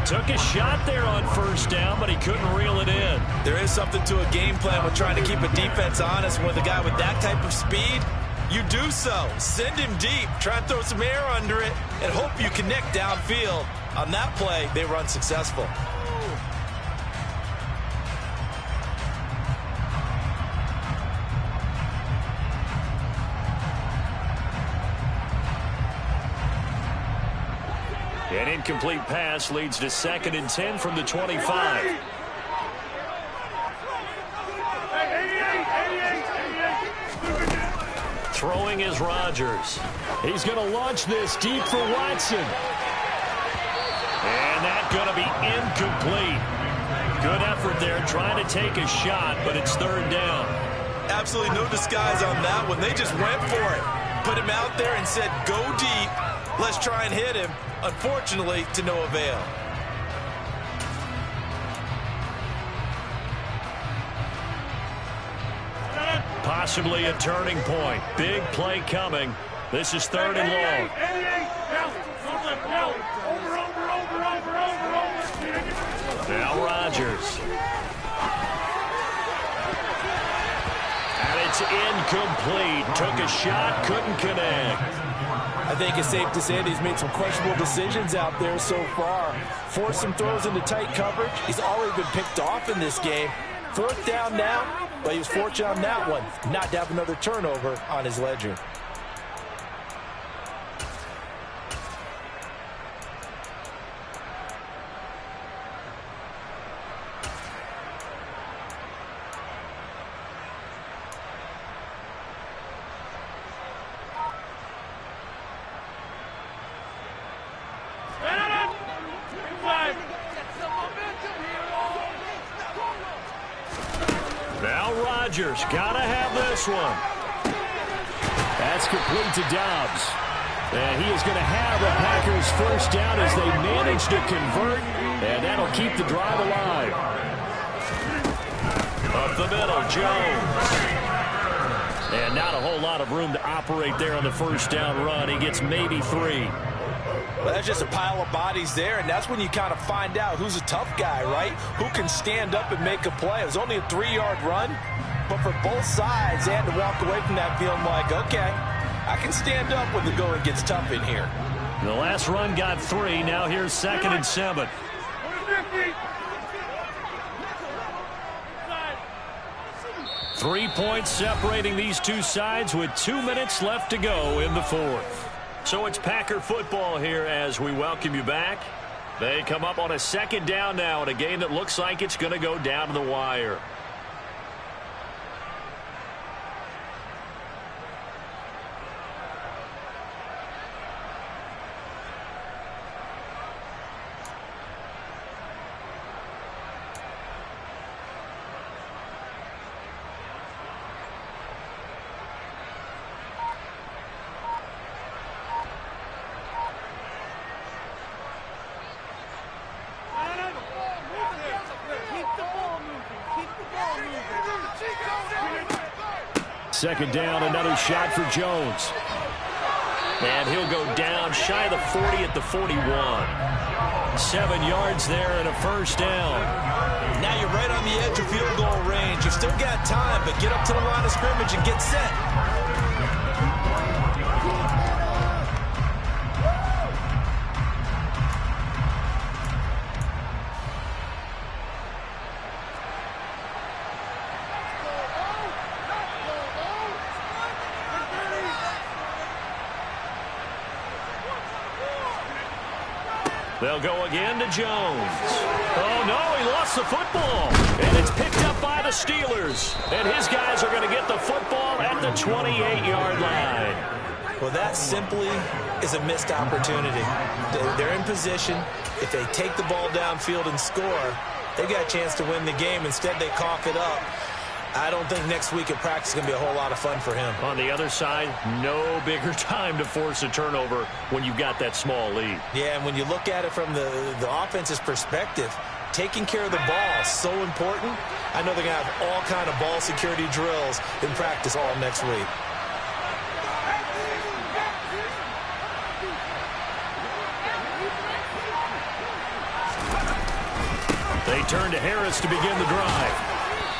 Speaker 3: Took a shot there on 1st down, but he couldn't reel it in.
Speaker 4: There is something to a game plan with trying to keep a defense honest. With a guy with that type of speed, you do so. Send him deep, try and throw some air under it, and hope you connect downfield. On that play, they were unsuccessful.
Speaker 3: An incomplete pass leads to 2nd and 10 from the 25. Throwing is Rodgers. He's going to launch this deep for Watson. And that's going to be incomplete. Good effort there trying to take a shot, but it's 3rd down.
Speaker 4: Absolutely no disguise on that one. They just went for it. Put him out there and said, go deep. Let's try and hit him. Unfortunately, to no avail.
Speaker 3: Possibly a turning point. Big play coming. This is 3rd and long. Now Rodgers. And it's incomplete. Took a shot, couldn't connect.
Speaker 4: I think it's safe to say that he's made some questionable decisions out there so far. Forced some throws into tight coverage. He's already been picked off in this game. 4th down now, but he was fortunate on that one not to have another turnover on his ledger.
Speaker 3: Now Rodgers, gotta have this one. That's complete to Dobbs. And he is going to have the Packers 1st down as they manage to convert, and that'll keep the drive alive. Up the middle, Jones. And not a whole lot of room to operate there on the 1st down run. He gets maybe 3.
Speaker 4: Well, that's just a pile of bodies there, and that's when you kind of find out who's a tough guy, right? Who can stand up and make a play. It was only a 3-yard run, but for both sides, they had to walk away from that feeling like, okay, I can stand up when the going gets tough in here.
Speaker 3: The last run got 3. Now here's 2nd and 7. 3 points separating these two sides with 2 minutes left to go in the 4th. So it's Packer football here as we welcome you back. They come up on a 2nd down now in a game that looks like it's going to go down to the wire. Second down, another shot for Jones. And he'll go down shy of the 40 at the 41. 7 yards there and a 1st down.
Speaker 4: Now you're right on the edge of field goal range. You've still got time, but get up to the line of scrimmage and get set.
Speaker 3: They'll go again to Jones. Oh, no, he lost the football. And it's picked up by the Steelers. And his guys are going to get the football at the 28-yard line.
Speaker 4: Well, that simply is a missed opportunity. They're in position. If they take the ball downfield and score, they've got a chance to win the game. Instead, they cough it up. I don't think next week at practice is going to be a whole lot of fun for him.
Speaker 3: On the other side, no bigger time to force a turnover when you've got that small lead.
Speaker 4: Yeah, and when you look at it from the offense's perspective, taking care of the ball is so important. I know they're going to have all kind of ball security drills in practice all next week.
Speaker 3: They turn to Harris to begin the drive.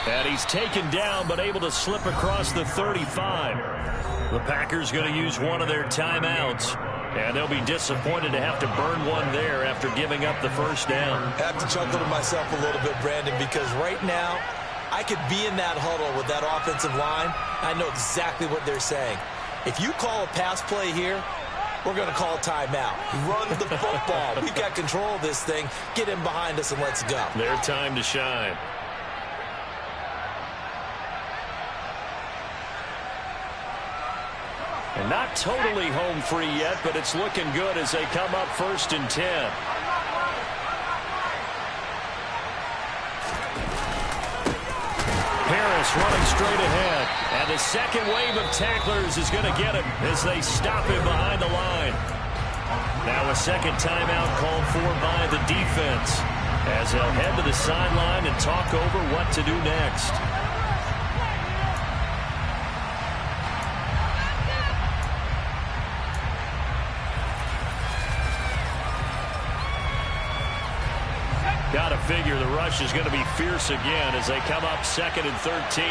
Speaker 3: And he's taken down but able to slip across the 35. The Packers going to use one of their timeouts. And they'll be disappointed to have to burn one there after giving up the 1st down.
Speaker 4: I have to chuckle to myself a little bit, Brandon, because right now I could be in that huddle with that offensive line. I know exactly what they're saying. If you call a pass play here, we're going to call a timeout. Run the football. We've got control of this thing. Get in behind us and let's go.
Speaker 3: Their time to shine. And not totally home free yet, but it's looking good as they come up 1st and 10. Harris running straight ahead. And the second wave of tacklers is going to get him as they stop him behind the line. Now a second timeout called for by the defense as they'll head to the sideline and talk over what to do next. got to figure the rush is going to be fierce again as they come up 2nd and 13.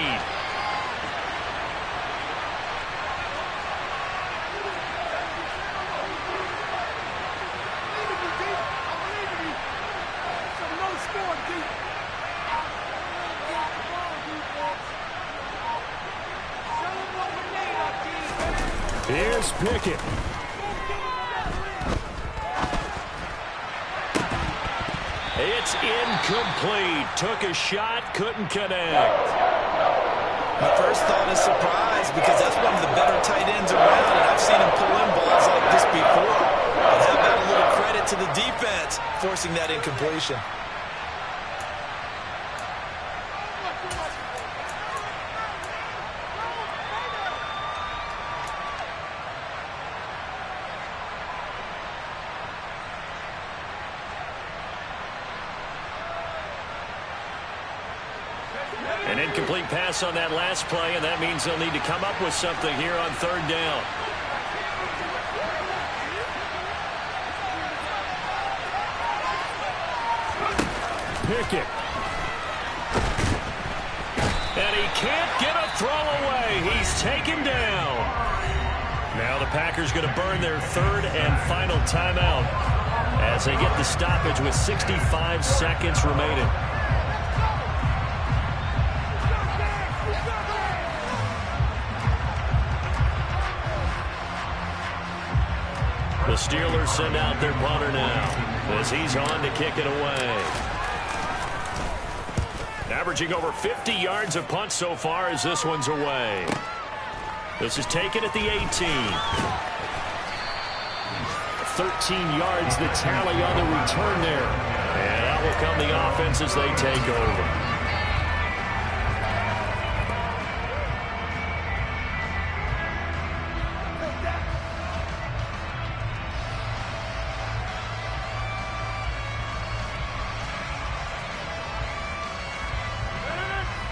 Speaker 5: Here's Pickett.
Speaker 3: It's incomplete. Took a shot, couldn't connect.
Speaker 4: My first thought is surprise because that's one of the better tight ends around, and I've seen him pull in balls like this before. But how about a little credit to the defense forcing that incompletion?
Speaker 3: An incomplete pass on that last play, and that means they'll need to come up with something here on 3rd down.
Speaker 5: Pickett.
Speaker 3: And he can't get a throw away. He's taken down. Now the Packers going to burn their 3rd and final timeout as they get the stoppage with 65 seconds remaining. The Steelers send out their punter now as he's on to kick it away. Averaging over 50 yards of punt so far as this one's away. This is taken at the 18. 13 yards the tally on the return there. And out will come the offense as they take over.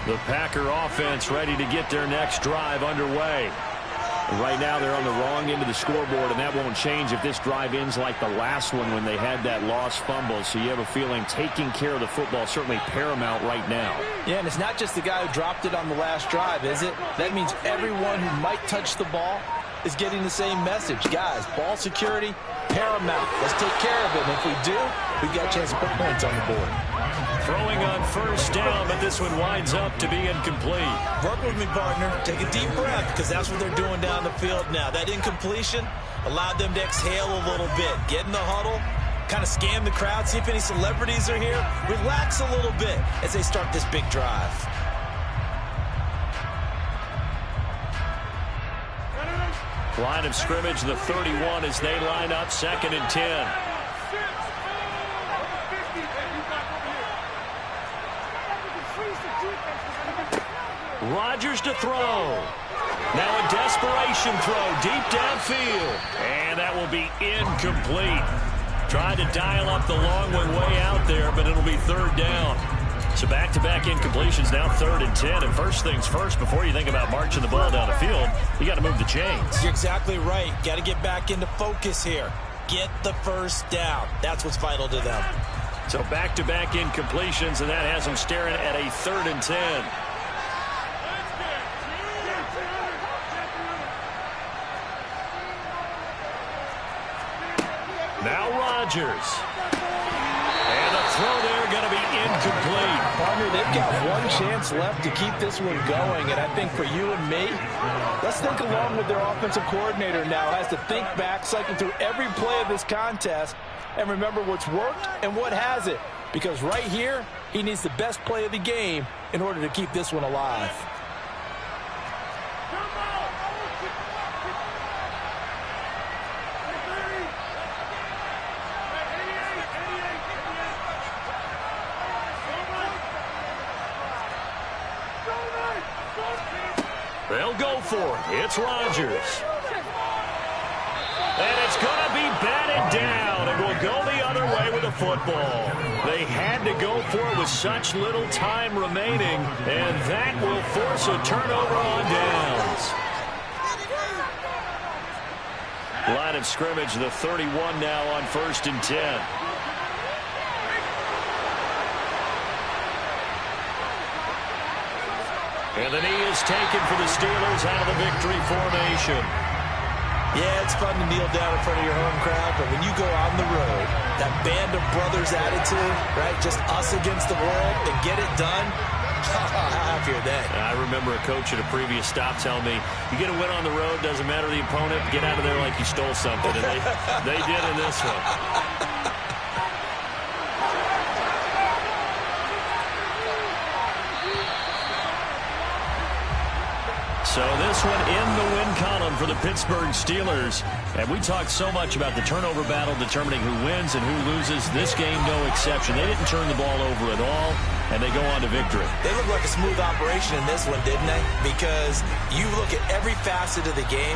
Speaker 3: The Packer offense ready to get their next drive underway. And right now they're on the wrong end of the scoreboard, and that won't change if this drive ends like the last one when they had that lost fumble. So you have a feeling taking care of the football is certainly paramount right now.
Speaker 4: Yeah, and it's not just the guy who dropped it on the last drive, is it? That means everyone who might touch the ball is getting the same message. Guys, ball security, paramount. Let's take care of it. And if we do, we've got a chance to put points on the board.
Speaker 3: Throwing on 1st down, but this one winds up to be incomplete.
Speaker 4: Work with me, partner. Take a deep breath because that's what they're doing down the field now. That incompletion allowed them to exhale a little bit. Get in the huddle, kind of scan the crowd, see if any celebrities are here. Relax a little bit as they start this big drive.
Speaker 3: Line of scrimmage, the 31 as they line up 2nd and 10. Rodgers to throw. Now a desperation throw deep downfield. And that will be incomplete. Tried to dial up the long one way out there, but it'll be 3rd down. So back-to-back incompletions, now 3rd and 10. And first things first, before you think about marching the ball down the field, you got to move the chains.
Speaker 4: You're exactly right. Got to get back into focus here. Get the 1st down. That's what's vital to them.
Speaker 3: So back-to-back incompletions, and that has them staring at a 3rd and 10. Now Rodgers. And the throw there going to be incomplete.
Speaker 4: Partner, they've got one chance left to keep this one going, and I think for you and me, let's think along with their offensive coordinator now has to think back, cycle through every play of this contest, and remember what's worked and what hasn't. Because right here, he needs the best play of the game in order to keep this one alive.
Speaker 3: They'll go for it. It's Rodgers. And it's going to be batted down, and will go the other way with the football. They had to go for it with such little time remaining, and that will force a turnover on downs. Line of scrimmage, the 31 now on 1st and 10. And the knee is taken for the Steelers out of the victory formation.
Speaker 4: Yeah, it's fun to kneel down in front of your home crowd, but when you go on the road, that band of brothers attitude, right, just us against the world, and get it done, how happy are they?
Speaker 3: I remember a coach at a previous stop telling me, you get a win on the road, doesn't matter the opponent, get out of there like you stole something. And they did in this one. So this one in the win column for the Pittsburgh Steelers. And we talked so much about the turnover battle determining who wins and who loses. This game, no exception. They didn't turn the ball over at all, and they go on to victory.
Speaker 4: They look like a smooth operation in this one, didn't they? Because you look at every facet of the game,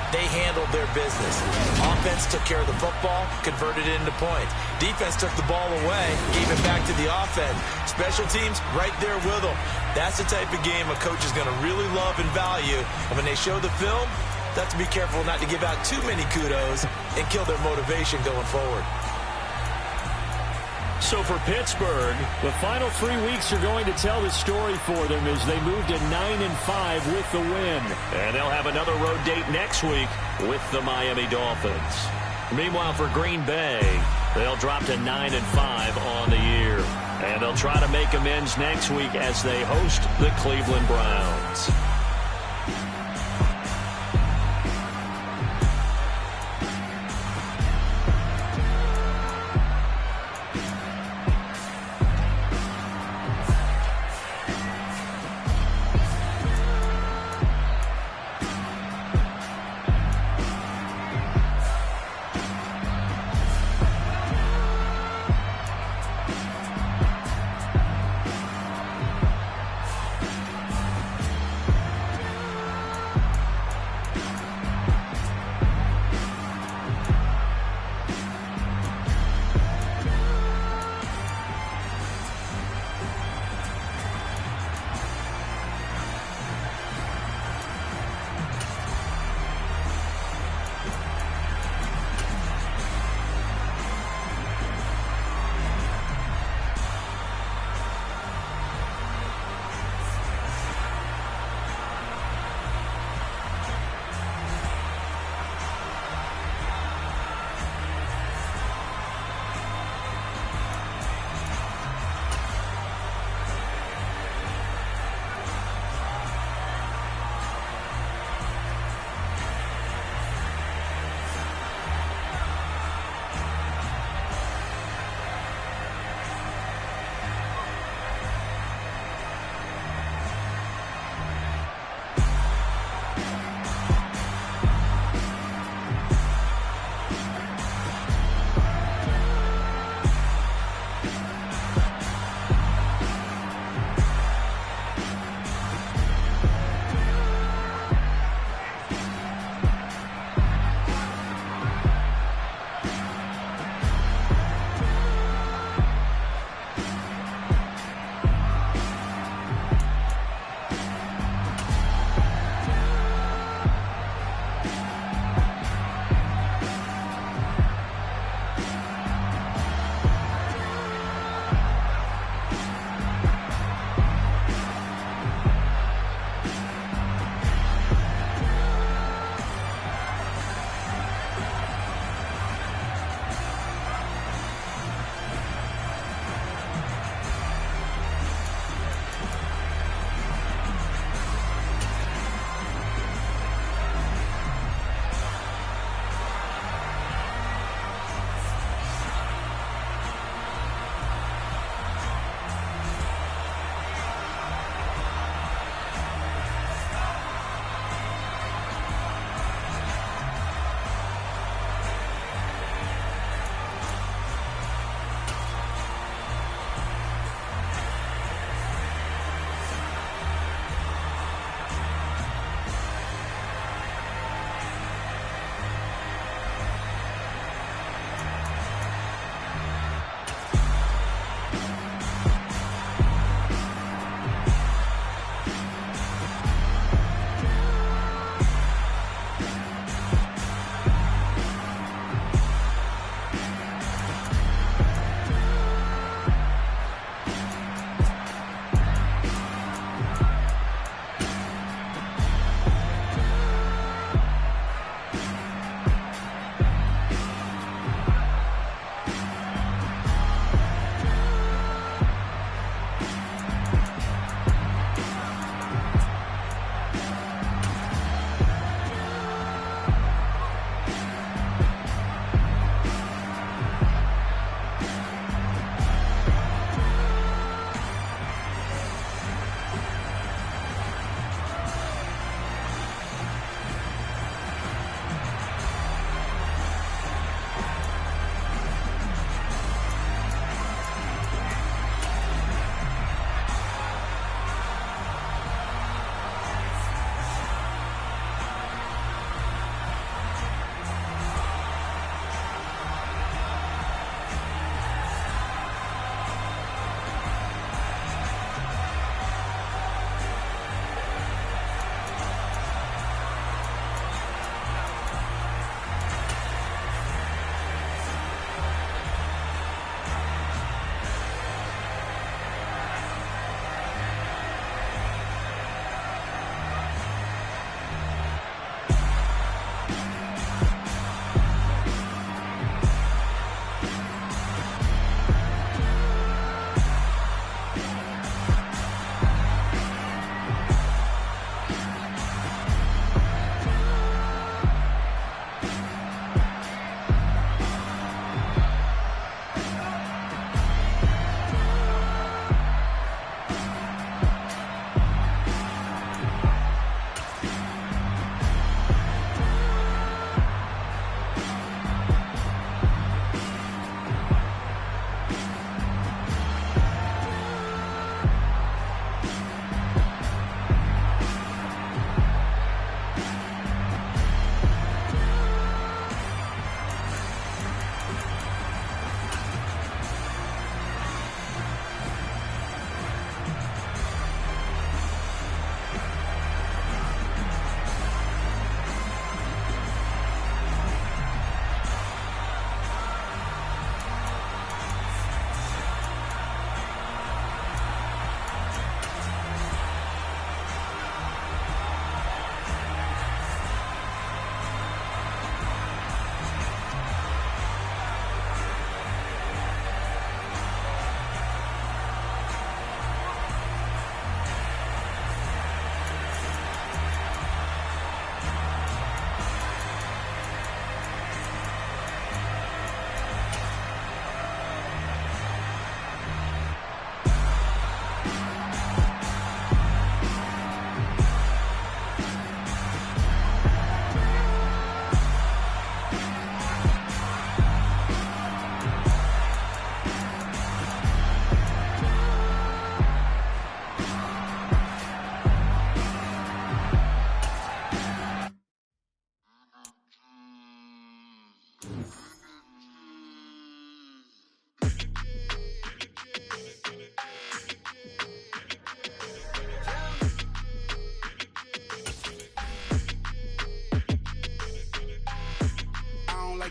Speaker 4: they handled their business. Offense took care of the football, converted it into points. Defense took the ball away, gave it back to the offense. Special teams, right there with them. That's the type of game a coach is going to really love and value. And when they show the film, they have to be careful not to give out too many kudos and kill their motivation going forward.
Speaker 3: So for Pittsburgh, the final 3 weeks are going to tell the story for them as they move to 9-5 with the win. And they'll have another road date next week with the Miami Dolphins. Meanwhile, for Green Bay, they'll drop to 9-5 on the year. And they'll try to make amends next week as they host the Cleveland Browns.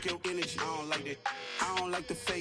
Speaker 1: like your energy. I don't like that. I don't like the fake.